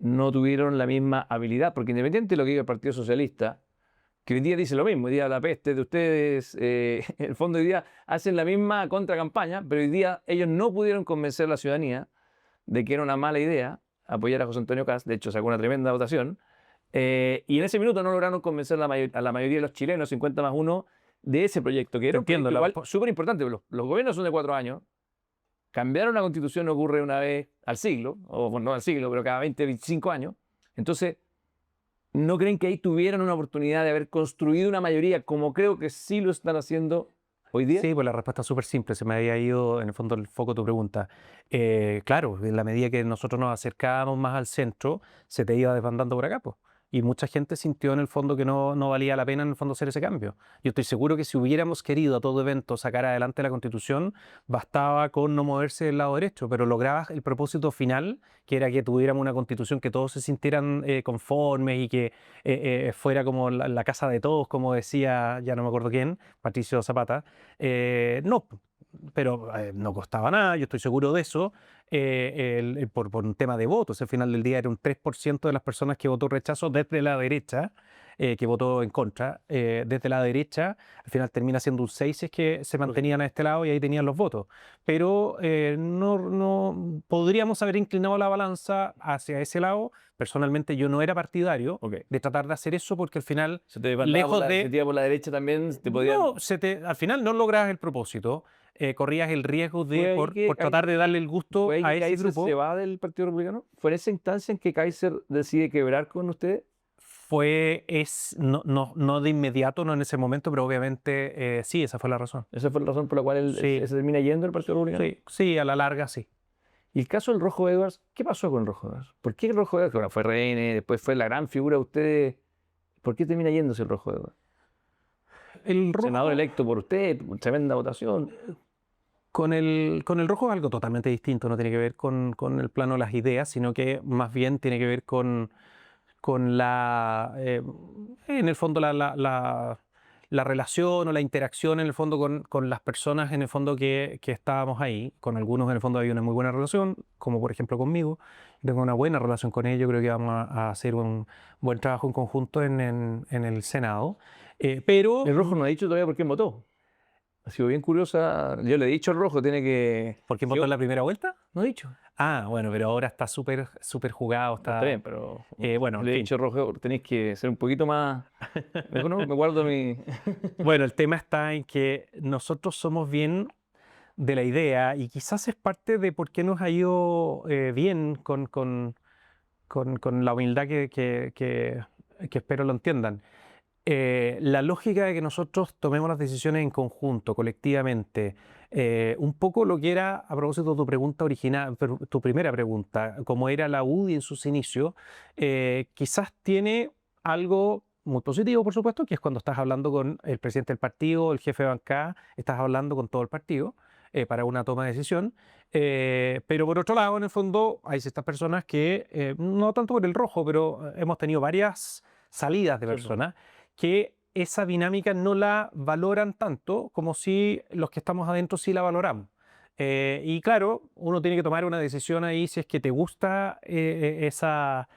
no tuvieron la misma habilidad? Porque independiente de lo que diga el Partido Socialista, que hoy día dice lo mismo, hoy día la peste de ustedes, en el fondo hoy día hacen la misma contracampaña, pero hoy día ellos no pudieron convencer a la ciudadanía de que era una mala idea apoyar a José Antonio Kast. De hecho, sacó una tremenda votación. Y en ese minuto no lograron convencer a la mayoría de los chilenos, 50 más 1, de ese proyecto, que era un proyecto igual súper importante. Los gobiernos son de 4 años. Cambiar una constitución no ocurre una vez al siglo, o bueno, no al siglo, pero cada 20, 25 años. Entonces, ¿no creen que ahí tuvieran una oportunidad de haber construido una mayoría, como creo que sí lo están haciendo hoy día? Sí, pues la respuesta es súper simple, se me había ido en el fondo el foco de tu pregunta. Claro, en la medida que nosotros nos acercábamos más al centro, se te iba desbandando por acá, pues. Y mucha gente sintió en el fondo que no valía la pena en el fondo hacer ese cambio. Yo estoy seguro que si hubiéramos querido a todo evento sacar adelante la Constitución, bastaba con no moverse del lado derecho, pero lograbas el propósito final, que era que tuviéramos una Constitución que todos se sintieran conformes y que fuera como la casa de todos, como decía, ya no me acuerdo quién, Patricio Zapata. No, pero no costaba nada, yo estoy seguro de eso, por un tema de votos. Al final del día era un 3% de las personas que votó rechazo desde la derecha, que votó en contra, desde la derecha, al final termina siendo un 6 si es que se mantenían a este lado y ahí tenían los votos. Pero no podríamos haber inclinado la balanza hacia ese lado. Personalmente yo no era partidario de tratar de hacer eso porque al final, se te lejos de... Se te iba por la derecha también, te podía... No, al final no logras el propósito. corrías el riesgo Fue de, ahí por que tratar de darle el gusto ¿Fue ahí a que ese Kaiser grupo. se va del Partido Republicano? ¿Fue en esa instancia en que Kaiser decide quebrar con ustedes? No de inmediato, no en ese momento, pero obviamente sí, esa fue la razón. Esa fue la razón por la cual él Sí, se termina yendo del Partido Republicano. sí, sí, a la larga sí. Y el caso del Rojo Edwards, ¿qué pasó con el Rojo Edwards? ¿Por qué el Rojo Edwards, bueno, fue RN, después fue la gran figura de ustedes, ¿por qué termina yéndose el Rojo Edwards? El Senador rojo, electo por usted, tremenda votación. con el rojo es algo totalmente distinto, no tiene que ver con el plano de las ideas, sino que más bien tiene que ver con en el fondo, la relación o la interacción, en el fondo, con las personas, en el fondo, que estábamos ahí. Con algunos, en el fondo, había una muy buena relación, como por ejemplo conmigo. Tengo una buena relación con ellos, creo que vamos a hacer un buen trabajo en conjunto en el Senado. Pero, El Rojo no ha dicho todavía por qué votó. Ha sido bien curiosa. Yo le he dicho al Rojo, tiene que... ¿por quién votó en la primera vuelta? No he dicho. Ah, bueno, pero ahora está súper súper jugado. No, está bien, pero Bueno, le en he fin. dicho, Rojo, tenéis que ser un poquito más... Mejor no, me guardo mi... Bueno, el tema está en que nosotros somos bien de la idea, y quizás es parte de por qué nos ha ido bien con la humildad que espero lo entiendan. La lógica de que nosotros tomemos las decisiones en conjunto, colectivamente, un poco lo que era, a propósito de tu pregunta original, tu primera pregunta, como era la UDI en sus inicios, quizás tiene algo muy positivo, por supuesto, que es cuando estás hablando con el presidente del partido, el jefe de bancada, estás hablando con todo el partido para una toma de decisión. Pero por otro lado, en el fondo, hay ciertas personas que, no tanto por el rojo, pero hemos tenido varias salidas de Sí, po. personas que esa dinámica no la valoran tanto como si los que estamos adentro sí la valoramos. Y claro, uno tiene que tomar una decisión ahí si es que te gusta esa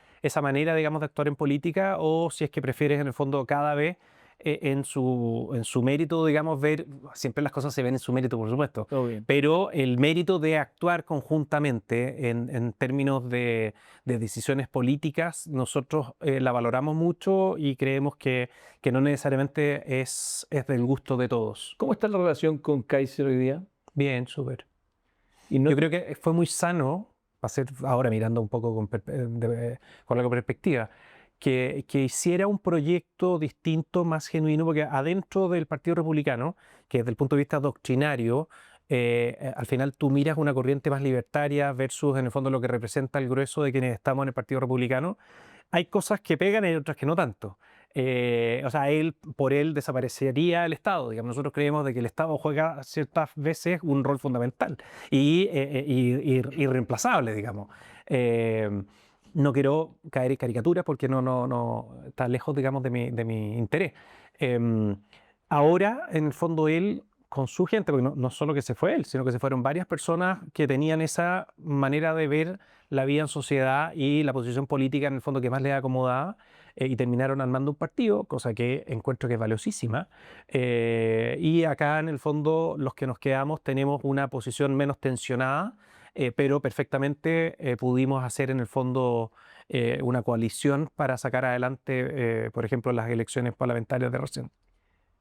manera, digamos, de actuar en política, o si es que prefieres en el fondo cada vez en su mérito, digamos, ver, siempre las cosas se ven en su mérito, por supuesto, Todo bien. pero el mérito de actuar conjuntamente en términos de decisiones políticas, nosotros la valoramos mucho y creemos que no necesariamente es del gusto de todos. ¿Cómo está la relación con Kaiser hoy día? Bien, súper. Y no, Yo creo que fue muy sano, va a ser ahora mirando un poco con algo de perspectiva, que hiciera un proyecto distinto, más genuino, porque adentro del Partido Republicano, que desde el punto de vista doctrinario, al final tú miras una corriente más libertaria versus en el fondo lo que representa el grueso de quienes estamos en el Partido Republicano, hay cosas que pegan y otras que no tanto. O sea, por él desaparecería el Estado. Digamos, nosotros creemos de que el Estado juega ciertas veces un rol fundamental y irreemplazable, digamos. No quiero caer en caricaturas porque no está lejos, digamos, de mi interés. Ahora, en el fondo, él con su gente, porque no solo que se fue él, sino que se fueron varias personas que tenían esa manera de ver la vida en sociedad y la posición política, en el fondo, que más les acomodaba, y terminaron armando un partido, cosa que encuentro que es valiosísima. Y acá, en el fondo, los que nos quedamos tenemos una posición menos tensionada, pero perfectamente pudimos hacer, en el fondo, una coalición para sacar adelante, por ejemplo, las elecciones parlamentarias de recién.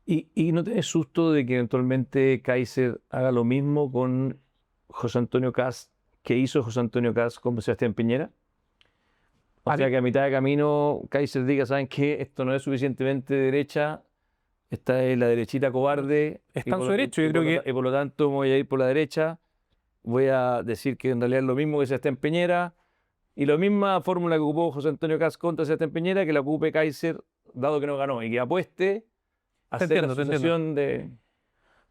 ¿Y no tenés susto de que eventualmente Kaiser haga lo mismo con José Antonio Kast que hizo José Antonio Kast con Sebastián Piñera? O sea, que a mitad de camino Kaiser diga, ¿saben qué? Esto no es suficientemente derecha, esta es la derechita cobarde. Está en su derecho, yo creo que Y por lo tanto me voy a ir por la derecha, voy a decir que en realidad es lo mismo que Sebastián Piñera, y la misma fórmula que ocupó José Antonio Kast contra Sebastián Piñera, que la ocupe Kaiser, dado que no ganó, y que apueste a te hacer la entiendo, te entiendo. sucesión de...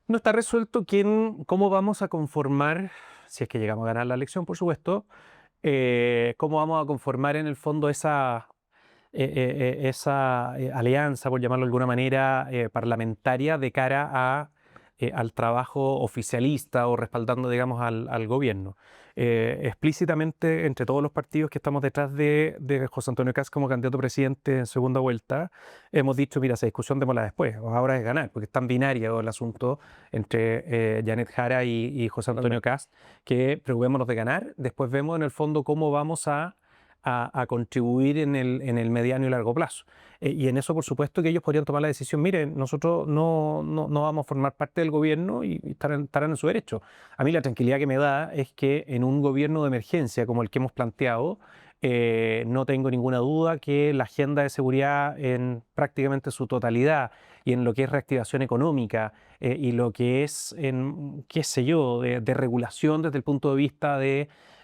No está resuelto cómo vamos a conformar, si es que llegamos a ganar la elección, por supuesto, cómo vamos a conformar en el fondo esa alianza, por llamarlo de alguna manera, parlamentaria de cara al trabajo oficialista o respaldando, digamos, al gobierno. Explícitamente, entre todos los partidos que estamos detrás de José Antonio Kast como candidato a presidente en segunda vuelta, hemos dicho, mira, esa discusión démosla después, ahora es ganar, porque es tan binario el asunto entre Janet Jara y José Antonio Kast, que preocupémonos de ganar, después vemos en el fondo cómo vamos a a contribuir en el mediano y largo plazo. Y en eso, por supuesto, que ellos podrían tomar la decisión, miren, nosotros no vamos a formar parte del gobierno y estarán en su derecho. A mí la tranquilidad que me da es que en un gobierno de emergencia como el que hemos planteado, no tengo ninguna duda que la agenda de seguridad en prácticamente su totalidad y en lo que es reactivación económica y lo que es, en, qué sé yo, de regulación desde el punto de vista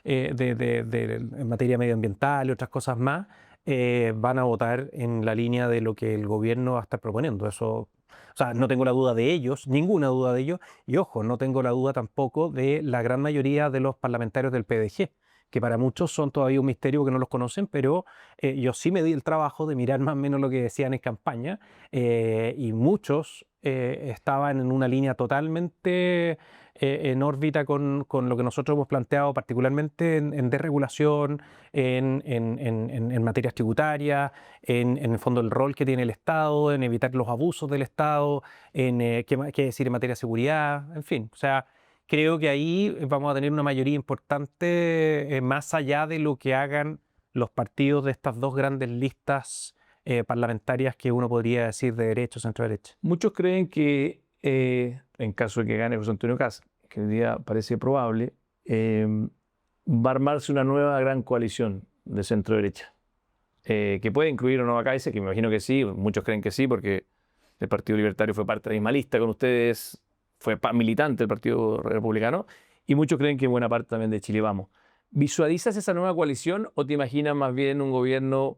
en materia medioambiental y otras cosas más, van a votar en la línea de lo que el gobierno va a estar proponiendo. Eso, o sea, no tengo la duda de ellos, ninguna duda de ellos, y ojo, no tengo la duda tampoco de la gran mayoría de los parlamentarios del PDG, que para muchos son todavía un misterio porque no los conocen, pero yo sí me di el trabajo de mirar más o menos lo que decían en campaña, y muchos estaban en una línea totalmente en órbita con lo que nosotros hemos planteado, particularmente en desregulación, en materias tributarias, en el fondo el rol que tiene el Estado, en evitar los abusos del Estado, qué decir en materia de seguridad, en fin, o sea, creo que ahí vamos a tener una mayoría importante, más allá de lo que hagan los partidos de estas dos grandes listas parlamentarias que uno podría decir de derecha o centro-derecha. Muchos creen que en caso de que gane José Antonio Kast, que hoy día parece probable, va a armarse una nueva gran coalición de centro-derecha, que puede incluir o no a Kaiser, que me imagino que sí, muchos creen que sí, porque el Partido Libertario fue parte de la misma lista con ustedes, fue militante del Partido Republicano, y muchos creen que buena parte también de Chile Vamos. ¿Visualizas esa nueva coalición o te imaginas más bien un gobierno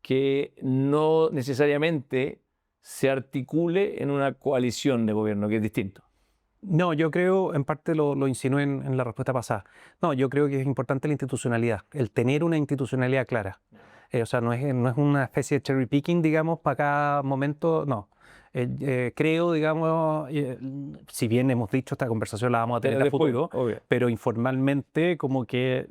que no necesariamente se articule en una coalición de gobierno, que es distinto? No, yo creo, en parte lo insinué en la respuesta pasada. No, yo creo que es importante la institucionalidad, el tener una institucionalidad clara. O sea, no es una especie de cherry picking, digamos, para cada momento, no. Creo, digamos, si bien hemos dicho esta conversación la vamos a tener a Después, futuro, obvio. pero informalmente como que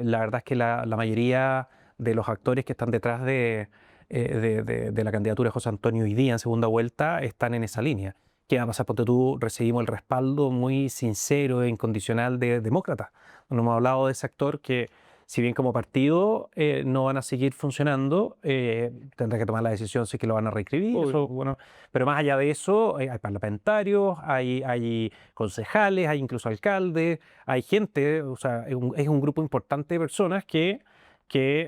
la verdad es que la mayoría de los actores que están detrás de la candidatura de José Antonio hoy día en segunda vuelta están en esa línea. ¿Qué va a pasar? Porque tú recibimos el respaldo muy sincero e incondicional de demócratas. No hemos hablado de ese actor que, si bien como partido no van a seguir funcionando, tendrá que tomar la decisión si es que lo van a reescribir. Eso, bueno, pero más allá de eso, hay parlamentarios, hay concejales, hay incluso alcaldes, hay gente, o sea, es un grupo importante de personas que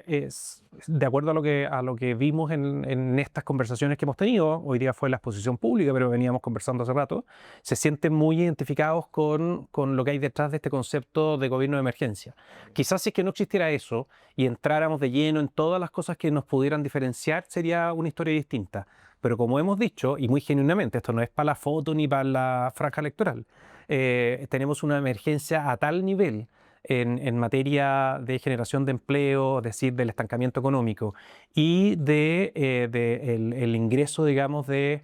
es, de acuerdo a lo que vimos en estas conversaciones que hemos tenido, hoy día fue la exposición pública, pero veníamos conversando hace rato, se sienten muy identificados con lo que hay detrás de este concepto de gobierno de emergencia. Quizás si es que no existiera eso y entráramos de lleno en todas las cosas que nos pudieran diferenciar, sería una historia distinta. Pero como hemos dicho, y muy genuinamente, esto no es para la foto ni para la franja electoral, tenemos una emergencia a tal nivel en materia de generación de empleo, es decir, del estancamiento económico y el ingreso, digamos, del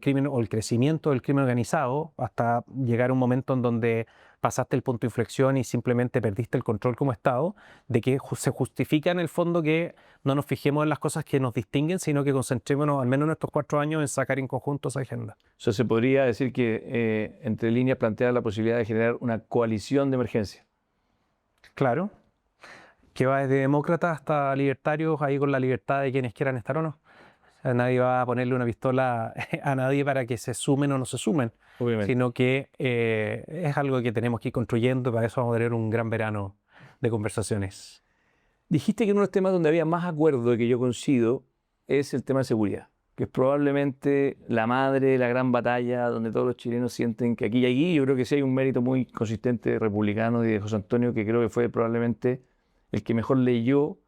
crimen o el crecimiento del crimen organizado hasta llegar a un momento en donde pasaste el punto de inflexión y simplemente perdiste el control como Estado, de que se justifica en el fondo que no nos fijemos en las cosas que nos distinguen, sino que concentrémonos al menos en estos 4 años en sacar en conjunto esa agenda. O sea, se podría decir que entre líneas plantea la posibilidad de generar una coalición de emergencia. Claro, que va desde demócratas hasta libertarios, ahí con la libertad de quienes quieran estar o no. O sea, nadie va a ponerle una pistola a nadie para que se sumen o no se sumen, Obviamente. sino que es algo que tenemos que ir construyendo y para eso vamos a tener un gran verano de conversaciones. Dijiste que uno de los temas donde había más acuerdo y que yo coincido es el tema de seguridad, que es probablemente la madre de la gran batalla donde todos los chilenos sienten que aquí y allí, yo creo que sí hay un mérito muy consistente de republicano y de José Antonio, que creo que fue probablemente el que mejor leyó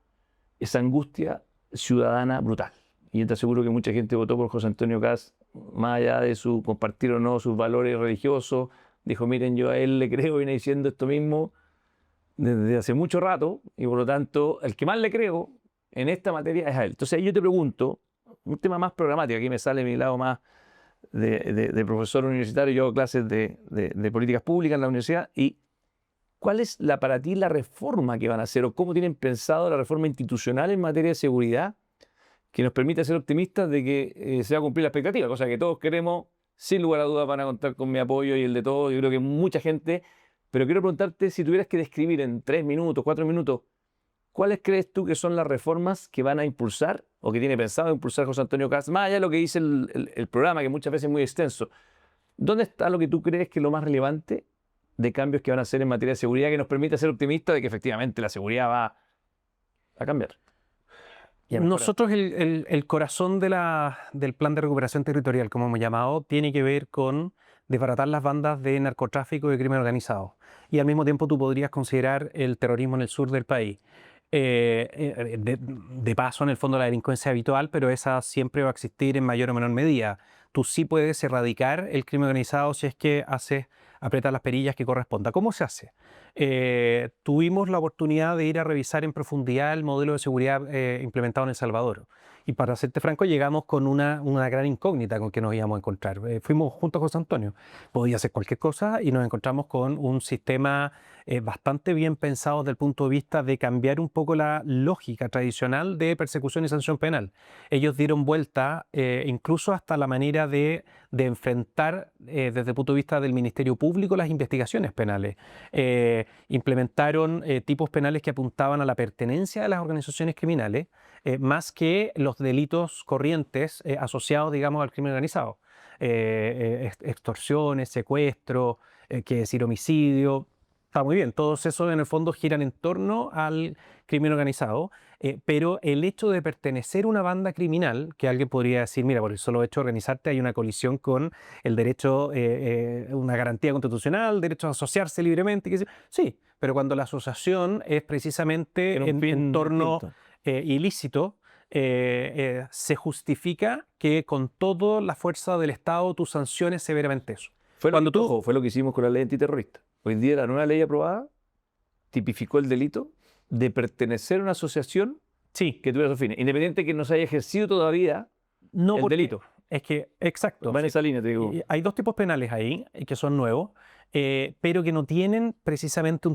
esa angustia ciudadana brutal. Y yo te aseguro que mucha gente votó por José Antonio Kast, más allá de su compartir o no sus valores religiosos, dijo, miren, yo a él le creo, viene diciendo esto mismo desde hace mucho rato, y por lo tanto, el que más le creo en esta materia es a él. Entonces ahí yo te pregunto, un tema más programático, aquí me sale mi lado más de profesor universitario, yo hago clases de políticas públicas en la universidad, y ¿cuál es para ti la reforma que van a hacer o cómo tienen pensado la reforma institucional en materia de seguridad que nos permite ser optimistas de que se va a cumplir la expectativa? Cosa que todos queremos, sin lugar a dudas van a contar con mi apoyo y el de todos, yo creo que mucha gente, pero quiero preguntarte si tuvieras que describir en 3 minutos, 4 minutos, ¿cuáles crees tú que son las reformas que van a impulsar o que tiene pensado impulsar José Antonio Kast? Más allá de lo que dice el programa, que muchas veces es muy extenso, ¿dónde está lo que tú crees que es lo más relevante de cambios que van a hacer en materia de seguridad que nos permita ser optimistas de que efectivamente la seguridad va a cambiar? Nosotros el corazón del plan de recuperación territorial, como hemos llamado, tiene que ver con desbaratar las bandas de narcotráfico y de crimen organizado. Y al mismo tiempo tú podrías considerar el terrorismo en el sur del país. De paso, en el fondo, la delincuencia habitual, pero esa siempre va a existir en mayor o menor medida. Tú sí puedes erradicar el crimen organizado si es que aprietas las perillas que corresponda. ¿Cómo se hace? Tuvimos la oportunidad de ir a revisar en profundidad el modelo de seguridad implementado en El Salvador. Y para serte franco, llegamos con una gran incógnita con que nos íbamos a encontrar. Fuimos junto a José Antonio. Podía hacer cualquier cosa y nos encontramos con un sistema bastante bien pensado desde el punto de vista de cambiar un poco la lógica tradicional de persecución y sanción penal. Ellos dieron vuelta incluso hasta la manera de enfrentar desde el punto de vista del Ministerio Público las investigaciones penales. Implementaron tipos penales que apuntaban a la pertenencia de las organizaciones criminales más que los delitos corrientes asociados, digamos, al crimen organizado. Extorsiones, secuestro, que decir homicidio. Está muy bien, todos esos en el fondo giran en torno al crimen organizado, pero el hecho de pertenecer a una banda criminal, que alguien podría decir, mira, por el solo hecho de organizarte hay una colisión con el derecho, una garantía constitucional, derecho a asociarse libremente, sí, pero cuando la asociación es precisamente en torno ilícito, se justifica que con toda la fuerza del Estado tú sanciones severamente eso. Fue lo que hicimos con la ley antiterrorista. Hoy día la nueva ley aprobada tipificó el delito de pertenecer a una asociación que tuviera esos fines, independiente que no se haya ejercido todavía el delito. Es que, exacto. Va en esa línea, te digo. Hay dos tipos penales ahí que son nuevos, pero que no tienen precisamente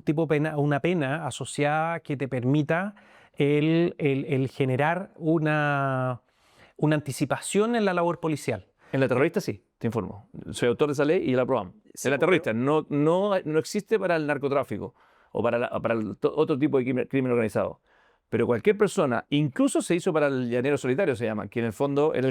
una pena asociada que te permita el generar una anticipación en la labor policial. En la terrorista sí, te informo. Soy autor de esa ley y la aprobamos. Sí, en la terrorista no existe para el narcotráfico o para otro tipo de crimen organizado. Pero cualquier persona, incluso se hizo para el llanero solitario, se llama, que en el fondo era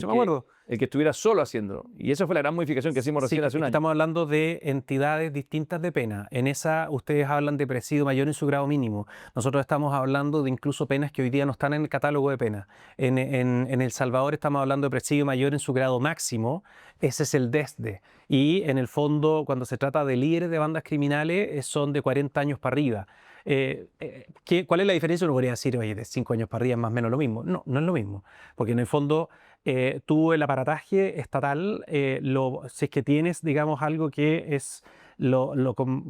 el que estuviera solo haciéndolo. Y esa fue la gran modificación que hicimos recién hace un año. Estamos hablando de entidades distintas de pena. En esa ustedes hablan de presidio mayor en su grado mínimo. Nosotros estamos hablando de incluso penas que hoy día no están en el catálogo de penas. En El Salvador estamos hablando de presidio mayor en su grado máximo. Ese es el DESDE. Y en el fondo, cuando se trata de líderes de bandas criminales, son de 40 años para arriba. ¿Cuál es la diferencia? Uno podría decir, oye, de 5 años para arriba es más o menos lo mismo. No, no es lo mismo. Porque en el fondo, tú el aparataje estatal, si es que tienes, digamos, algo que es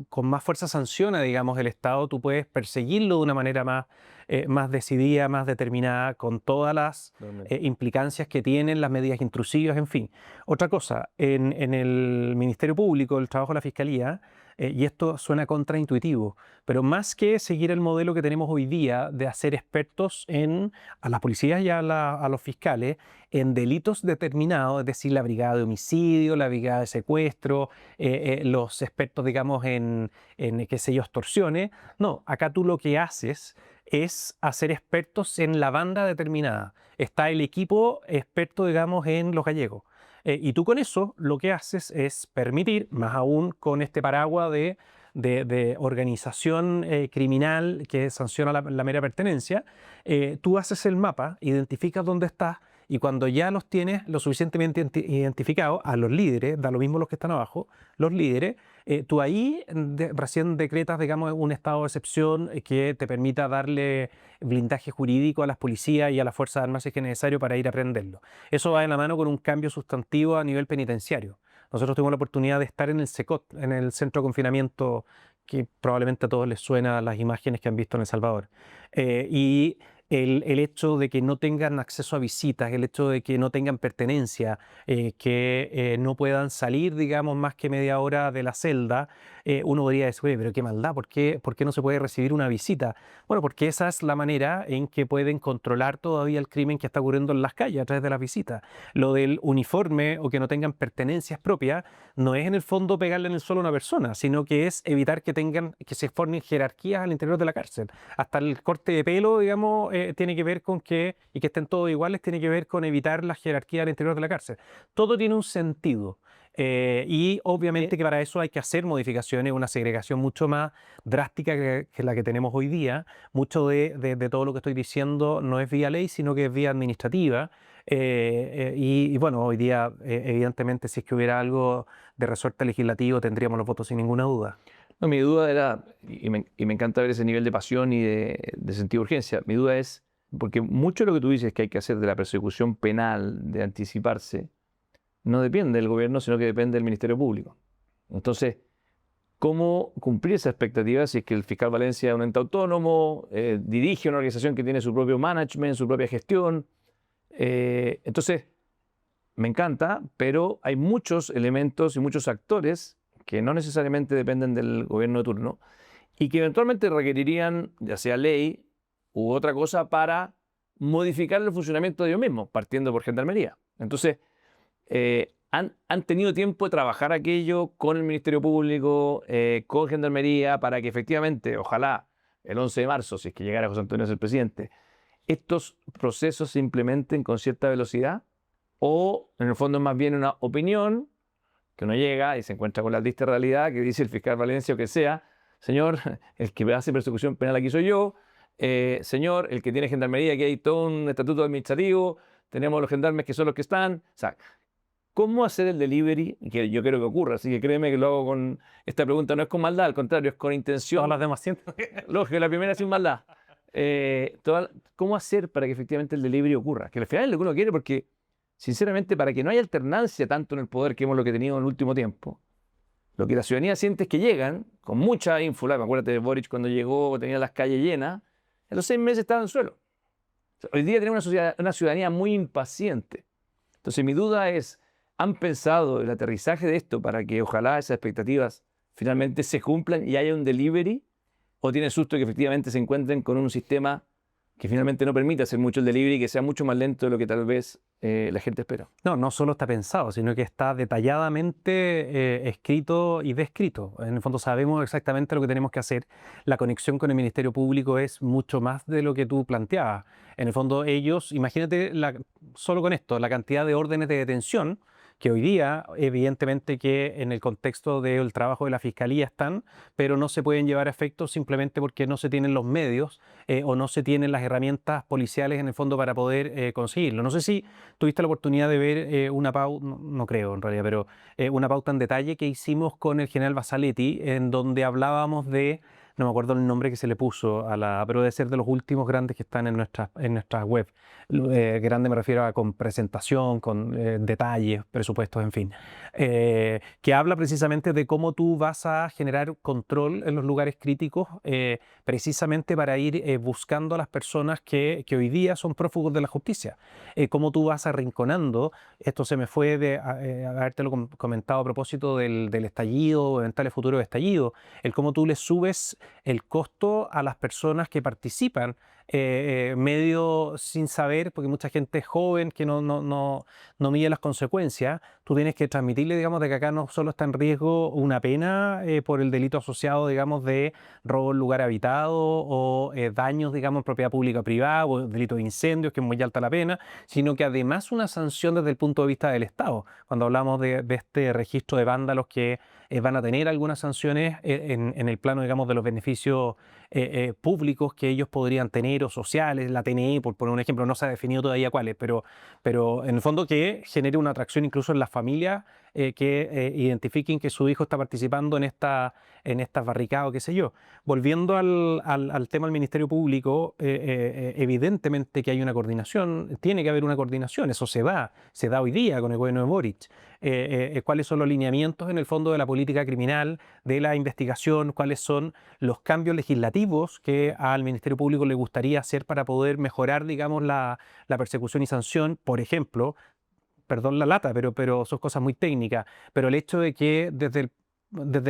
con más fuerza sanciona, digamos, el Estado, tú puedes perseguirlo de una manera más decidida, más determinada, con todas las implicancias que tienen las medidas intrusivas, en fin. Otra cosa, en el Ministerio Público, el trabajo de la Fiscalía, y esto suena contraintuitivo, pero más que seguir el modelo que tenemos hoy día de hacer expertos a las policías y a los fiscales en delitos determinados, es decir, la brigada de homicidio, la brigada de secuestro, los expertos, digamos, en qué sé yo, extorsiones. No, acá tú lo que haces es hacer expertos en la banda determinada. Está el equipo experto, digamos, en los gallegos. Y tú con eso lo que haces es permitir, más aún con este paraguas de organización criminal que sanciona la mera pertenencia, tú haces el mapa, identificas dónde estás y cuando ya los tienes lo suficientemente identificados a los líderes, da lo mismo los que están abajo, los líderes, tú ahí recién decretas, digamos, un estado de excepción que te permita darle blindaje jurídico a las policías y a las fuerzas armadas si es necesario para ir a prenderlo. Eso va de la mano con un cambio sustantivo a nivel penitenciario. Nosotros tuvimos la oportunidad de estar en el CECOT, en el centro de confinamiento que probablemente a todos les suena las imágenes que han visto en El Salvador. Y el hecho de que no tengan acceso a visitas, el hecho de que no tengan pertenencia, que no puedan salir, digamos, más que media hora de la celda, uno podría decir, oye, pero qué maldad, por qué no se puede recibir una visita? Bueno, porque esa es la manera en que pueden controlar todavía el crimen que está ocurriendo en las calles a través de las visitas. Lo del uniforme o que no tengan pertenencias propias no es en el fondo pegarle en el suelo a una persona, sino que es evitar que se formen jerarquías al interior de la cárcel. Hasta el corte de pelo, digamos, tiene que ver con y que estén todos iguales, tiene que ver con evitar la jerarquía al interior de la cárcel. Todo tiene un sentido. Y obviamente que para eso hay que hacer modificaciones, una segregación mucho más drástica que la que tenemos hoy día. Mucho de todo lo que estoy diciendo no es vía ley, sino que es vía administrativa. Y bueno, hoy día, evidentemente, si es que hubiera algo de resorte legislativo, tendríamos los votos sin ninguna duda. No, mi duda era, y me encanta ver ese nivel de pasión y de sentido de urgencia, mi duda es, porque mucho de lo que tú dices que hay que hacer de la persecución penal, de anticiparse, no depende del gobierno, sino que depende del Ministerio Público. Entonces, ¿cómo cumplir esa expectativa si es que el fiscal Valencia es un ente autónomo, dirige una organización que tiene su propio management, su propia gestión? Entonces, me encanta, pero hay muchos elementos y muchos actores que no necesariamente dependen del gobierno de turno y que eventualmente requerirían, ya sea ley u otra cosa, para modificar el funcionamiento de ellos mismos, partiendo por Gendarmería. Entonces, han tenido tiempo de trabajar aquello con el Ministerio Público, con Gendarmería, para que efectivamente, ojalá el 11 de marzo, si es que llegara José Antonio a ser presidente, estos procesos se implementen con cierta velocidad, o en el fondo es más bien una opinión que uno llega y se encuentra con la triste realidad que dice el fiscal Valencia o que sea, señor, el que hace persecución penal aquí soy yo, señor, el que tiene Gendarmería, aquí hay todo un estatuto administrativo, tenemos los gendarmes que son los que están. O sea, ¿cómo hacer el delivery? Que yo quiero que ocurra, así que créeme que lo hago con... Esta pregunta no es con maldad, al contrario, es con intención. Todas las demás sienten. Lógico, la primera sin maldad. ¿Cómo hacer para que efectivamente el delivery ocurra? Que al final es lo que uno quiere, porque sinceramente, para que no haya alternancia tanto en el poder que hemos lo que tenido en el último tiempo, lo que la ciudadanía siente es que llegan con mucha ínfula. Acuérdate de Boric cuando llegó, tenía las calles llenas, en los 6 meses estaba en suelo. O sea, hoy día tenemos una ciudadanía muy impaciente. Entonces mi duda es, ¿han pensado el aterrizaje de esto para que ojalá esas expectativas finalmente se cumplan y haya un delivery? ¿O tiene susto que efectivamente se encuentren con un sistema que finalmente no permite hacer mucho el delivery y que sea mucho más lento de lo que tal vez la gente espera? No, no solo está pensado, sino que está detalladamente escrito y descrito. En el fondo sabemos exactamente lo que tenemos que hacer. La conexión con el Ministerio Público es mucho más de lo que tú planteabas. En el fondo ellos, imagínate solo con esto, la cantidad de órdenes de detención que hoy día, evidentemente que en el contexto del trabajo de la Fiscalía están, pero no se pueden llevar a efecto simplemente porque no se tienen los medios o no se tienen las herramientas policiales en el fondo para poder conseguirlo. No sé si tuviste la oportunidad de ver una pauta, no creo en realidad, pero una pauta en detalle que hicimos con el general Basaletti, en donde hablábamos de, no me acuerdo el nombre que se le puso pero debe ser de los últimos grandes que están en nuestras web. Grande me refiero a con presentación, con detalles, presupuestos, en fin. Que habla precisamente de cómo tú vas a generar control en los lugares críticos, precisamente para ir buscando a las personas que hoy día son prófugos de la justicia. Cómo tú vas arrinconando, esto se me fue de habértelo comentado a propósito del estallido, eventuales futuros estallidos, el cómo tú le subes el costo a las personas que participan medio sin saber, porque mucha gente es joven que no mide las consecuencias. Tú tienes que transmitirle, digamos, de que acá no solo está en riesgo una pena por el delito asociado, digamos, de robo en lugar habitado o daños, digamos, en propiedad pública o privada o delito de incendios, que es muy alta la pena, sino que además una sanción desde el punto de vista del Estado. Cuando hablamos de este registro de vándalos que van a tener algunas sanciones en el plano, digamos, de los beneficios públicos que ellos podrían tener o sociales, la TNE, por poner un ejemplo, no se ha definido todavía cuáles, pero en el fondo que genere una atracción incluso en las familias que identifiquen que su hijo está participando en estas barricadas o qué sé yo. Volviendo al tema del Ministerio Público, evidentemente que hay una coordinación, tiene que haber una coordinación, eso se da hoy día con el gobierno de Boric. Cuáles son los lineamientos en el fondo de la política criminal, de la investigación, cuáles son los cambios legislativos que al Ministerio Público le gustaría hacer para poder mejorar, digamos, la persecución y sanción. Por ejemplo, perdón la lata, pero son cosas muy técnicas, pero el hecho de que desde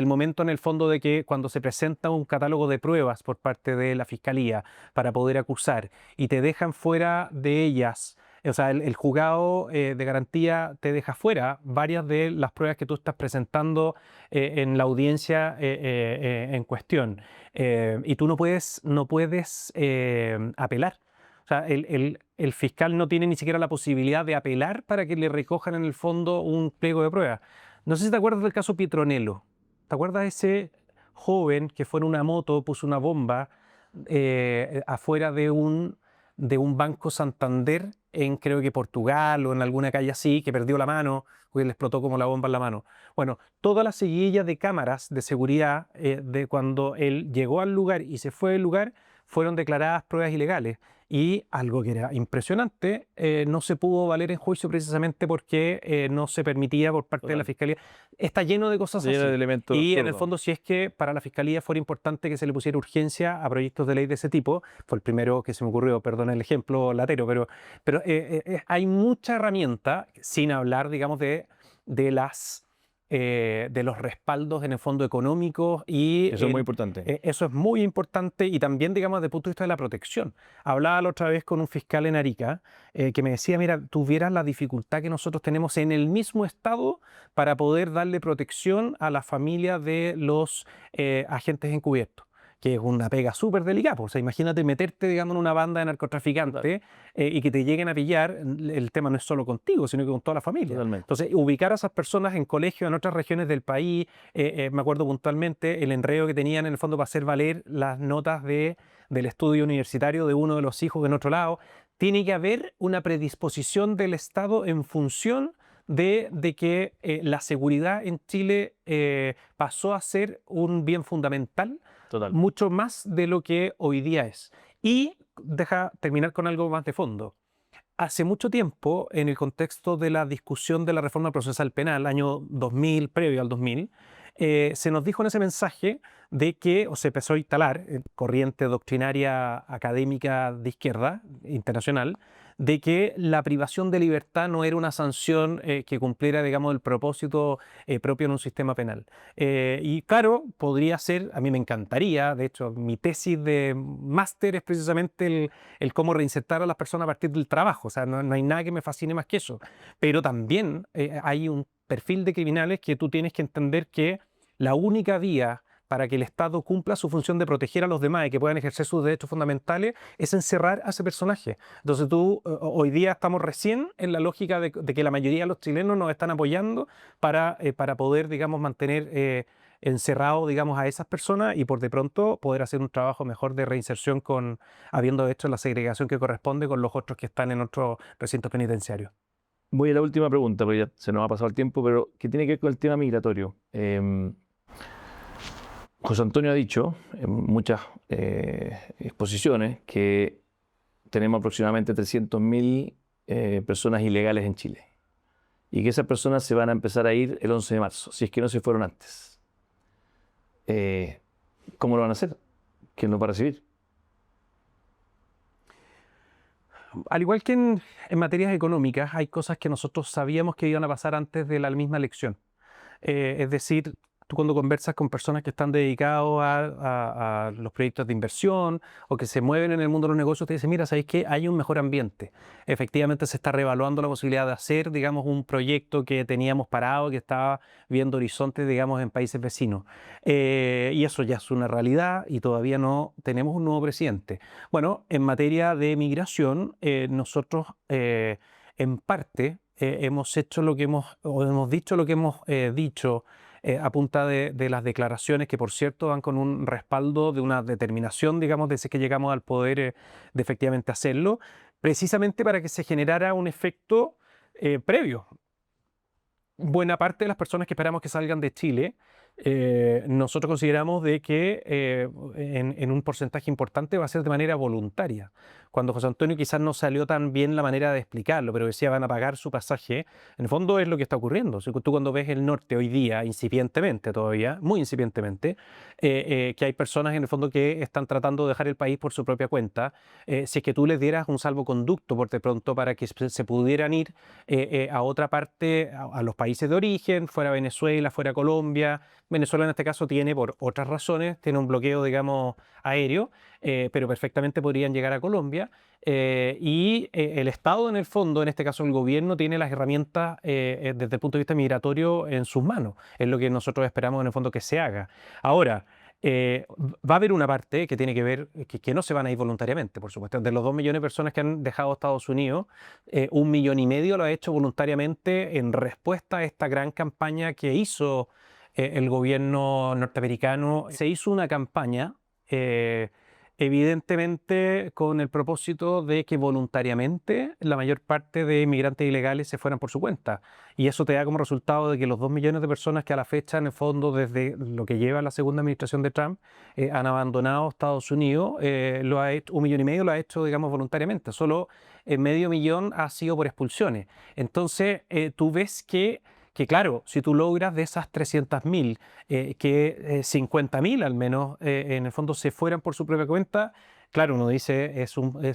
el momento en el fondo de que cuando se presenta un catálogo de pruebas por parte de la Fiscalía para poder acusar y te dejan fuera de ellas, o sea, el juzgado de garantía te deja fuera varias de las pruebas que tú estás presentando en la audiencia en cuestión. Y tú no puedes apelar. O sea, el fiscal no tiene ni siquiera la posibilidad de apelar para que le recojan en el fondo un pliego de pruebas. No sé si te acuerdas del caso Pietronello. ¿Te acuerdas de ese joven que fue en una moto, puso una bomba afuera de un Banco Santander en creo que Portugal o en alguna calle así, que perdió la mano, porque le explotó como la bomba en la mano? Bueno, todas las seguidillas de cámaras de seguridad de cuando él llegó al lugar y se fue del lugar fueron declaradas pruebas ilegales. Y algo que era impresionante, no se pudo valer en juicio precisamente porque no se permitía por parte de la Total. Fiscalía. Está lleno de cosas Lleno así. de elementos Y en el absurdos. fondo, si es que para la Fiscalía fuera importante que se le pusiera urgencia a proyectos de ley de ese tipo, fue el primero que se me ocurrió, perdón el ejemplo latero, pero hay mucha herramienta, sin hablar, digamos, de los respaldos en el fondo económico y Eso es muy importante. eso es muy importante y también, digamos, desde el punto de vista de la protección. Hablaba la otra vez con un fiscal en Arica que me decía, mira, tú vieras la dificultad que nosotros tenemos en el mismo estado para poder darle protección a la familia de los agentes encubiertos, que es una pega súper delicada. O sea, imagínate meterte, digamos, en una banda de narcotraficantes y que te lleguen a pillar. El tema no es solo contigo, sino que con toda la familia. Totalmente. Entonces, ubicar a esas personas en colegios en otras regiones del país, me acuerdo puntualmente el enredo que tenían en el fondo para hacer valer las notas del estudio universitario de uno de los hijos en otro lado. Tiene que haber una predisposición del Estado en función de que la seguridad en Chile pasó a ser un bien fundamental, Total. mucho más de lo que hoy día es. Y deja terminar con algo más de fondo. Hace mucho tiempo, en el contexto de la discusión de la reforma procesal penal, año 2000, previo al 2000, se nos dijo en ese mensaje de que, o se empezó a instalar, corriente doctrinaria académica de izquierda internacional, de que la privación de libertad no era una sanción que cumpliera, digamos, el propósito propio en un sistema penal. Y claro, podría ser, a mí me encantaría, de hecho, mi tesis de máster es precisamente el cómo reinsertar a las personas a partir del trabajo. O sea, no hay nada que me fascine más que eso. Pero también hay un perfil de criminales que tú tienes que entender que la única vía para que el Estado cumpla su función de proteger a los demás y que puedan ejercer sus derechos fundamentales es encerrar a ese personaje. Entonces hoy día estamos recién en la lógica de que la mayoría de los chilenos nos están apoyando para poder, digamos, mantener encerrado, digamos, a esas personas y por de pronto poder hacer un trabajo mejor de reinserción habiendo hecho la segregación que corresponde con los otros que están en otros recintos penitenciarios. Voy a la última pregunta, porque ya se nos ha pasado el tiempo, pero que tiene que ver con el tema migratorio. José Antonio ha dicho en muchas exposiciones que tenemos aproximadamente 300.000 personas ilegales en Chile y que esas personas se van a empezar a ir el 11 de marzo, si es que no se fueron antes. ¿Cómo lo van a hacer? ¿Quién los va a recibir? Al igual que en materias económicas, hay cosas que nosotros sabíamos que iban a pasar antes de la misma elección. Es decir, tú cuando conversas con personas que están dedicados a los proyectos de inversión o que se mueven en el mundo de los negocios, te dicen, mira, ¿sabéis qué? Hay un mejor ambiente. Efectivamente se está reevaluando la posibilidad de hacer, digamos, un proyecto que teníamos parado, que estaba viendo horizontes, digamos, en países vecinos. Y eso ya es una realidad y todavía no tenemos un nuevo presidente. Bueno, en materia de migración, nosotros en parte hemos hecho lo que hemos dicho lo que hemos dicho a punta de las declaraciones que, por cierto, van con un respaldo de una determinación, digamos, de si es que llegamos al poder de efectivamente hacerlo, precisamente para que se generara un efecto previo. buena parte de las personas que esperamos que salgan de Chile, nosotros consideramos de que en un porcentaje importante va a ser de manera voluntaria. Cuando José Antonio quizás no salió tan bien la manera de explicarlo, pero decía van a pagar su pasaje, en el fondo es lo que está ocurriendo. Si tú cuando ves el norte hoy día, incipientemente todavía, muy incipientemente, que hay personas en el fondo que están tratando de dejar el país por su propia cuenta, si es que tú les dieras un salvoconducto por de pronto para que se pudieran ir a otra parte, a los países de origen, fuera Venezuela, fuera Colombia. Venezuela en este caso tiene, por otras razones, tiene un bloqueo, digamos, aéreo, pero perfectamente podrían llegar a Colombia. El Estado, en el fondo, en este caso el gobierno, tiene las herramientas desde el punto de vista migratorio en sus manos. Es lo que nosotros esperamos, en el fondo, que se haga. Ahora, va a haber una parte que tiene que ver, que no se van a ir voluntariamente, por supuesto. De los 2 millones de personas que han dejado Estados Unidos, 1,5 millones lo ha hecho voluntariamente en respuesta a esta gran campaña que hizo el gobierno norteamericano. Se hizo una campaña, evidentemente con el propósito de que voluntariamente la mayor parte de inmigrantes ilegales se fueran por su cuenta. Y eso te da como resultado de que los 2 millones de personas que a la fecha, en el fondo, desde lo que lleva la segunda administración de Trump, han abandonado Estados Unidos, 1,5 millones lo ha hecho, digamos, voluntariamente. Solo medio millón ha sido por expulsiones. Entonces, tú ves que claro, si tú logras de esas 300.000, que 50.000 al menos en el fondo se fueran por su propia cuenta, claro, uno dice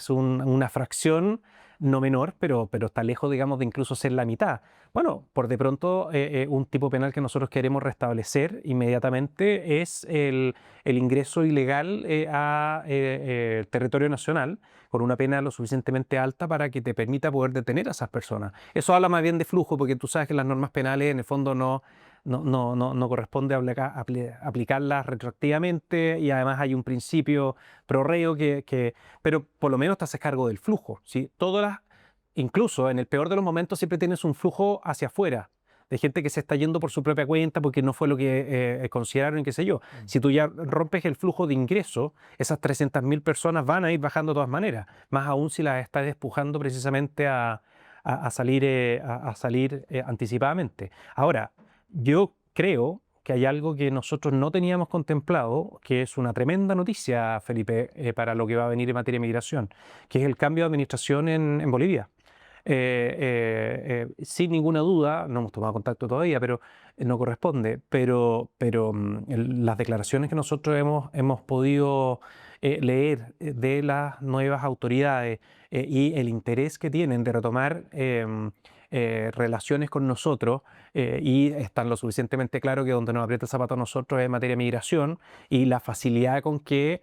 una fracción no menor, pero está lejos, digamos, de incluso ser la mitad. Bueno, por de pronto un tipo penal que nosotros queremos restablecer inmediatamente es el ingreso ilegal a territorio nacional, con una pena lo suficientemente alta para que te permita poder detener a esas personas. Eso habla más bien de flujo, porque tú sabes que las normas penales en el fondo no corresponde aplicarlas retroactivamente, y además hay un principio pro reo pero por lo menos te haces cargo del flujo, ¿sí? Incluso en el peor de los momentos siempre tienes un flujo hacia afuera, de gente que se está yendo por su propia cuenta porque no fue lo que consideraron y qué sé yo. Si tú ya rompes el flujo de ingreso, esas 300.000 personas van a ir bajando de todas maneras, más aún si las estás empujando precisamente a salir anticipadamente. Ahora, yo creo que hay algo que nosotros no teníamos contemplado, que es una tremenda noticia, Felipe, para lo que va a venir en materia de migración, que es el cambio de administración en Bolivia. Sin ninguna duda, no hemos tomado contacto todavía, pero no corresponde, pero las declaraciones que nosotros hemos podido leer de las nuevas autoridades y el interés que tienen de retomar relaciones con nosotros, y están lo suficientemente claro que donde nos aprieta el zapato a nosotros es en materia de migración, y la facilidad con que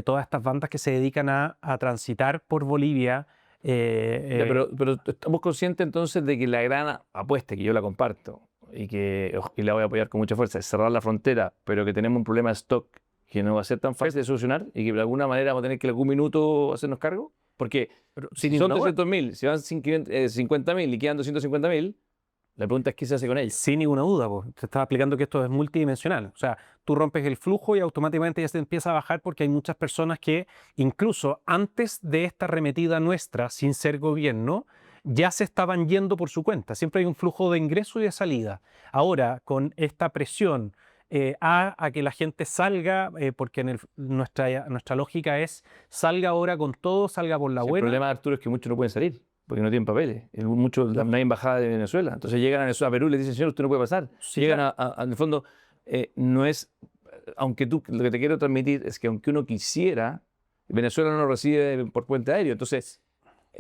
todas estas bandas que se dedican a transitar por Bolivia. Ya, pero estamos conscientes entonces de que la gran apuesta, que yo la comparto y la voy a apoyar con mucha fuerza, es cerrar la frontera, pero que tenemos un problema de stock que no va a ser tan fácil de solucionar y que de alguna manera vamos a tener que en algún minuto hacernos cargo. Porque si son 300.000, si van 50.000 y quedan 250.000, la pregunta es qué se hace con ellos. Sin ninguna duda, te estaba explicando que esto es multidimensional. O sea, tú rompes el flujo y automáticamente ya se empieza a bajar, porque hay muchas personas que incluso antes de esta arremetida nuestra, sin ser gobierno, ya se estaban yendo por su cuenta. Siempre hay un flujo de ingreso y de salida. Ahora, con esta presión a que la gente salga, porque nuestra lógica es salga ahora con todo, salga por la buena. El problema, Arturo, es que muchos no pueden salir porque no tienen papeles. Muchos no hay embajada de Venezuela. Entonces llegan a Perú y les dicen, señor, usted no puede pasar. Sí, llegan claro. en el fondo, no es, aunque lo que te quiero transmitir es que aunque uno quisiera, Venezuela no lo recibe por puente aéreo. Entonces,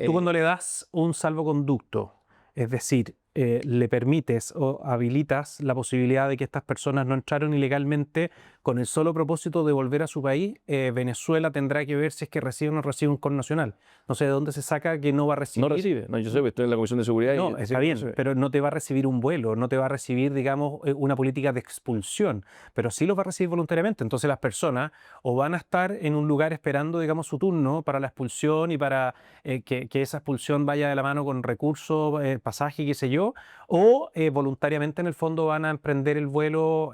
tú cuando le das un salvoconducto, es decir, le permites o habilitas la posibilidad de que estas personas no entraron ilegalmente con el solo propósito de volver a su país, Venezuela tendrá que ver si es que recibe o no recibe un connacional. No sé de dónde se saca que no va a recibir. No recibe. No, yo sé, estoy en la Comisión de Seguridad. No, está bien, pero no te va a recibir un vuelo, no te va a recibir, digamos, una política de expulsión, pero sí los va a recibir voluntariamente. Entonces las personas o van a estar en un lugar esperando, digamos, su turno para la expulsión y para que esa expulsión vaya de la mano con recursos, pasaje, qué sé yo, o voluntariamente en el fondo van a emprender el vuelo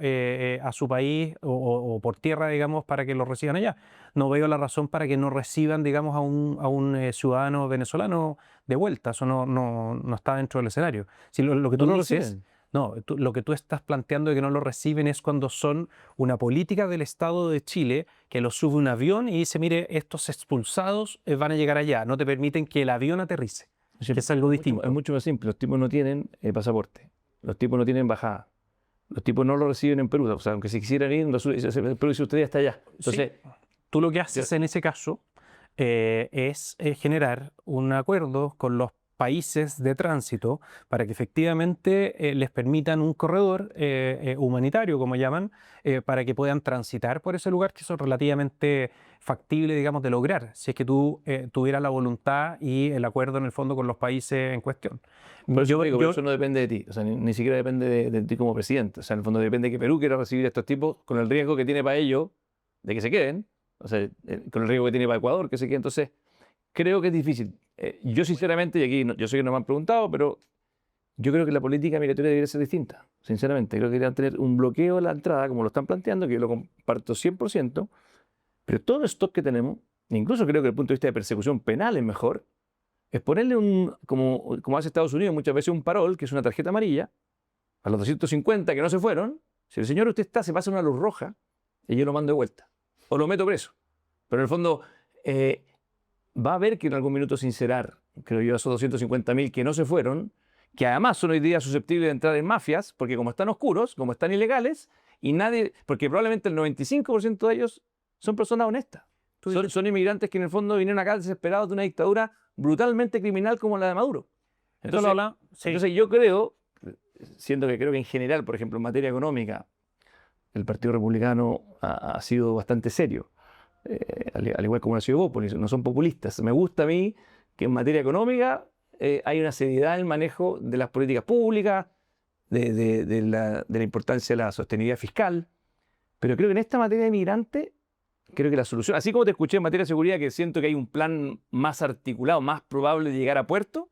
a su país o por tierra, digamos, para que lo reciban allá. No veo la razón para que no reciban, digamos, a un ciudadano venezolano de vuelta. Eso no está dentro del escenario. Si lo que tú no lo dices, reciben. No, lo que tú estás planteando de que no lo reciben es cuando son una política del Estado de Chile que los sube un avión y dice, mire, estos expulsados van a llegar allá, no te permiten que el avión aterrice, que es algo distinto. Es mucho más simple. Los tipos no tienen pasaporte. Los tipos no tienen embajada. Los tipos no lo reciben en Perú. O sea, aunque si quisieran ir, Perú dice usted ya está allá. Entonces, Sí. Tú lo que haces en ese caso es generar un acuerdo con los países de tránsito para que efectivamente les permitan un corredor humanitario, como llaman, para que puedan transitar por ese lugar, que eso es relativamente factible, digamos, de lograr, si es que tú tuvieras la voluntad y el acuerdo en el fondo con los países en cuestión. por eso digo, pero eso no depende de ti. O sea, ni siquiera depende de ti como presidente. O sea, en el fondo depende de que Perú quiera recibir a estos tipos con el riesgo que tiene para ellos de que se queden. O sea, con el riesgo que tiene para Ecuador que se queden. Entonces, creo que es difícil. Yo sinceramente, y aquí yo sé que no me han preguntado, pero yo creo que la política migratoria debería ser distinta. Sinceramente, creo que deberían tener un bloqueo a la entrada, como lo están planteando, que yo lo comparto 100%, pero todo el stock que tenemos, incluso creo que desde el punto de vista de persecución penal es mejor, es ponerle como hace Estados Unidos muchas veces, un parol, que es una tarjeta amarilla, a los 250 que no se fueron. Si el señor usted se pasa una luz roja, y yo lo mando de vuelta, o lo meto preso. Pero en el fondo, va a haber que en algún minuto sincerar, creo yo, a esos 250.000 que no se fueron, que además son hoy día susceptibles de entrar en mafias, porque como están oscuros, como están ilegales, y nadie, porque probablemente el 95% de ellos son personas honestas. Son inmigrantes que en el fondo vinieron acá desesperados de una dictadura brutalmente criminal como la de Maduro. Entonces yo creo, siendo que creo que en general, por ejemplo, en materia económica, el Partido Republicano ha sido bastante serio. Al igual como ha sido Bópolis, no son populistas. Me gusta a mí que en materia económica hay una seriedad en el manejo de las políticas públicas, de la importancia de la sostenibilidad fiscal, pero creo que en esta materia de migrante, creo que la solución, así como te escuché en materia de seguridad, que siento que hay un plan más articulado, más probable de llegar a puerto,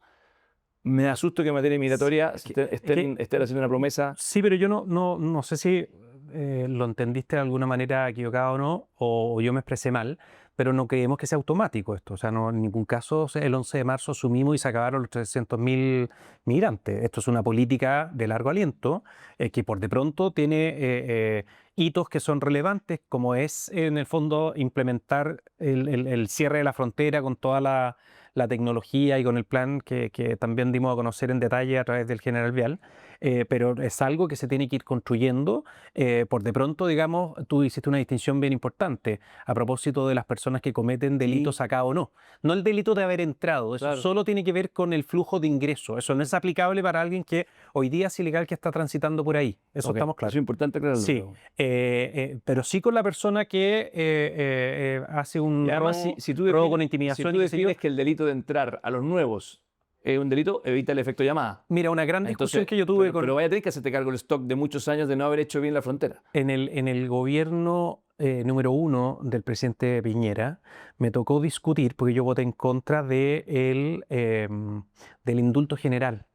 me asusto que en materia migratoria estén haciendo una promesa. Sí, pero yo no sé si lo entendiste de alguna manera equivocada o no, o yo me expresé mal, pero no creemos que sea automático esto. O sea, no, en ningún caso el 11 de marzo asumimos y se acabaron los 300.000 migrantes. Esto es una política de largo aliento que por de pronto tiene hitos que son relevantes, como es en el fondo implementar el cierre de la frontera con toda la tecnología y con el plan que también dimos a conocer en detalle a través del general Vial, pero es algo que se tiene que ir construyendo. Por de pronto, digamos, tú hiciste una distinción bien importante a propósito de las personas que cometen delitos acá o no. No el delito de haber entrado, eso Claro. solo tiene que ver con el flujo de ingreso. Eso no es aplicable para alguien que hoy día es ilegal que está transitando por ahí. Eso Ok, estamos claros. eso es importante aclararlo. Sí, pero sí con la persona que hace un Y además, robo, si tú robo con si intimidación tú y qué sé yo. defines que el delito de entrar a los nuevos es un delito, evita el efecto llamada. Mira, una gran discusión Entonces, que yo tuve pero vaya a tener que hacerte cargo del stock de muchos años de no haber hecho bien la frontera. en el gobierno número 1 del presidente Piñera, me tocó discutir, porque yo voté en contra del indulto general,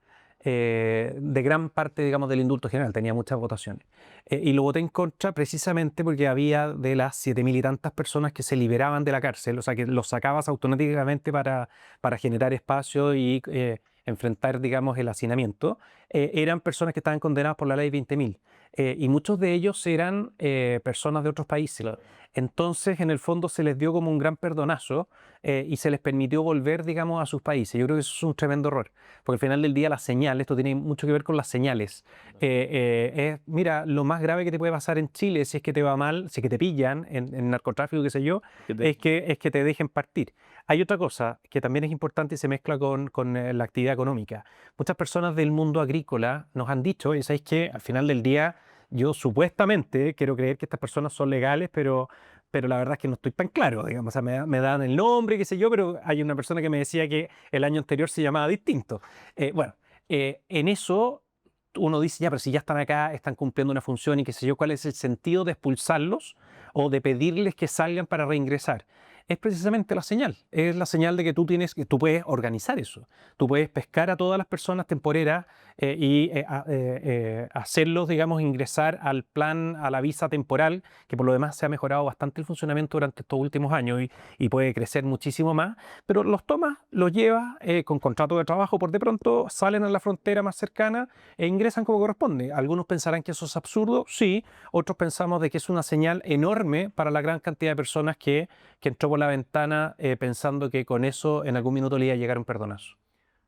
de gran parte, digamos, del indulto general, tenía muchas votaciones. Y lo voté en contra precisamente porque había de las 7.000 y tantas personas que se liberaban de la cárcel, o sea, que los sacabas automáticamente para generar espacio y enfrentar, digamos, el hacinamiento, eran personas que estaban condenadas por la ley 20.000. Y muchos de ellos eran personas de otros países. Claro. Entonces, en el fondo, se les dio como un gran perdonazo y se les permitió volver, digamos, a sus países. Yo creo que eso es un tremendo error, porque al final del día las señales, esto tiene mucho que ver con las señales. Mira, lo más grave que te puede pasar en Chile, si es que te va mal, si es que te pillan en narcotráfico, qué sé yo, es que te dejen partir. Hay otra cosa que también es importante y se mezcla con la actividad económica. Muchas personas del mundo agrícola nos han dicho, y sabéis que al final del día yo supuestamente quiero creer que estas personas son legales, pero la verdad es que no estoy tan claro, digamos. O sea, me dan el nombre, qué sé yo, pero hay una persona que me decía que el año anterior se llamaba distinto. En eso uno dice, ya, pero si ya están acá, están cumpliendo una función y qué sé yo, ¿cuál es el sentido de expulsarlos o de pedirles que salgan para reingresar? es precisamente la señal. Es la señal de que tú puedes organizar eso. Tú puedes pescar a todas las personas temporeras hacerlos, digamos, ingresar al plan, a la visa temporal, que por lo demás se ha mejorado bastante el funcionamiento durante estos últimos años y puede crecer muchísimo más, pero los tomas, los llevas con contrato de trabajo por de pronto, salen a la frontera más cercana e ingresan como corresponde. Algunos pensarán que eso es absurdo, sí, otros pensamos de que es una señal enorme para la gran cantidad de personas que entró por la ventana pensando que con eso en algún minuto le iba a llegar un perdonazo.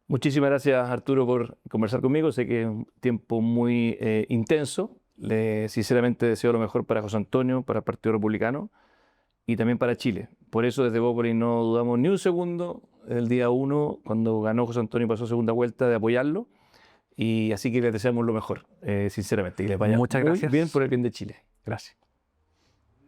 Muchísimas gracias, Arturo, por conversar conmigo. Sé que es un tiempo muy intenso. Sinceramente deseo lo mejor para José Antonio, para el Partido Republicano y también para Chile. Por eso desde Bópoli no dudamos ni un segundo el día 1, cuando ganó José Antonio y pasó segunda vuelta, de apoyarlo. Y así que les deseamos lo mejor, sinceramente. Y les vaya Muchas muy gracias. bien por el bien de Chile. Gracias.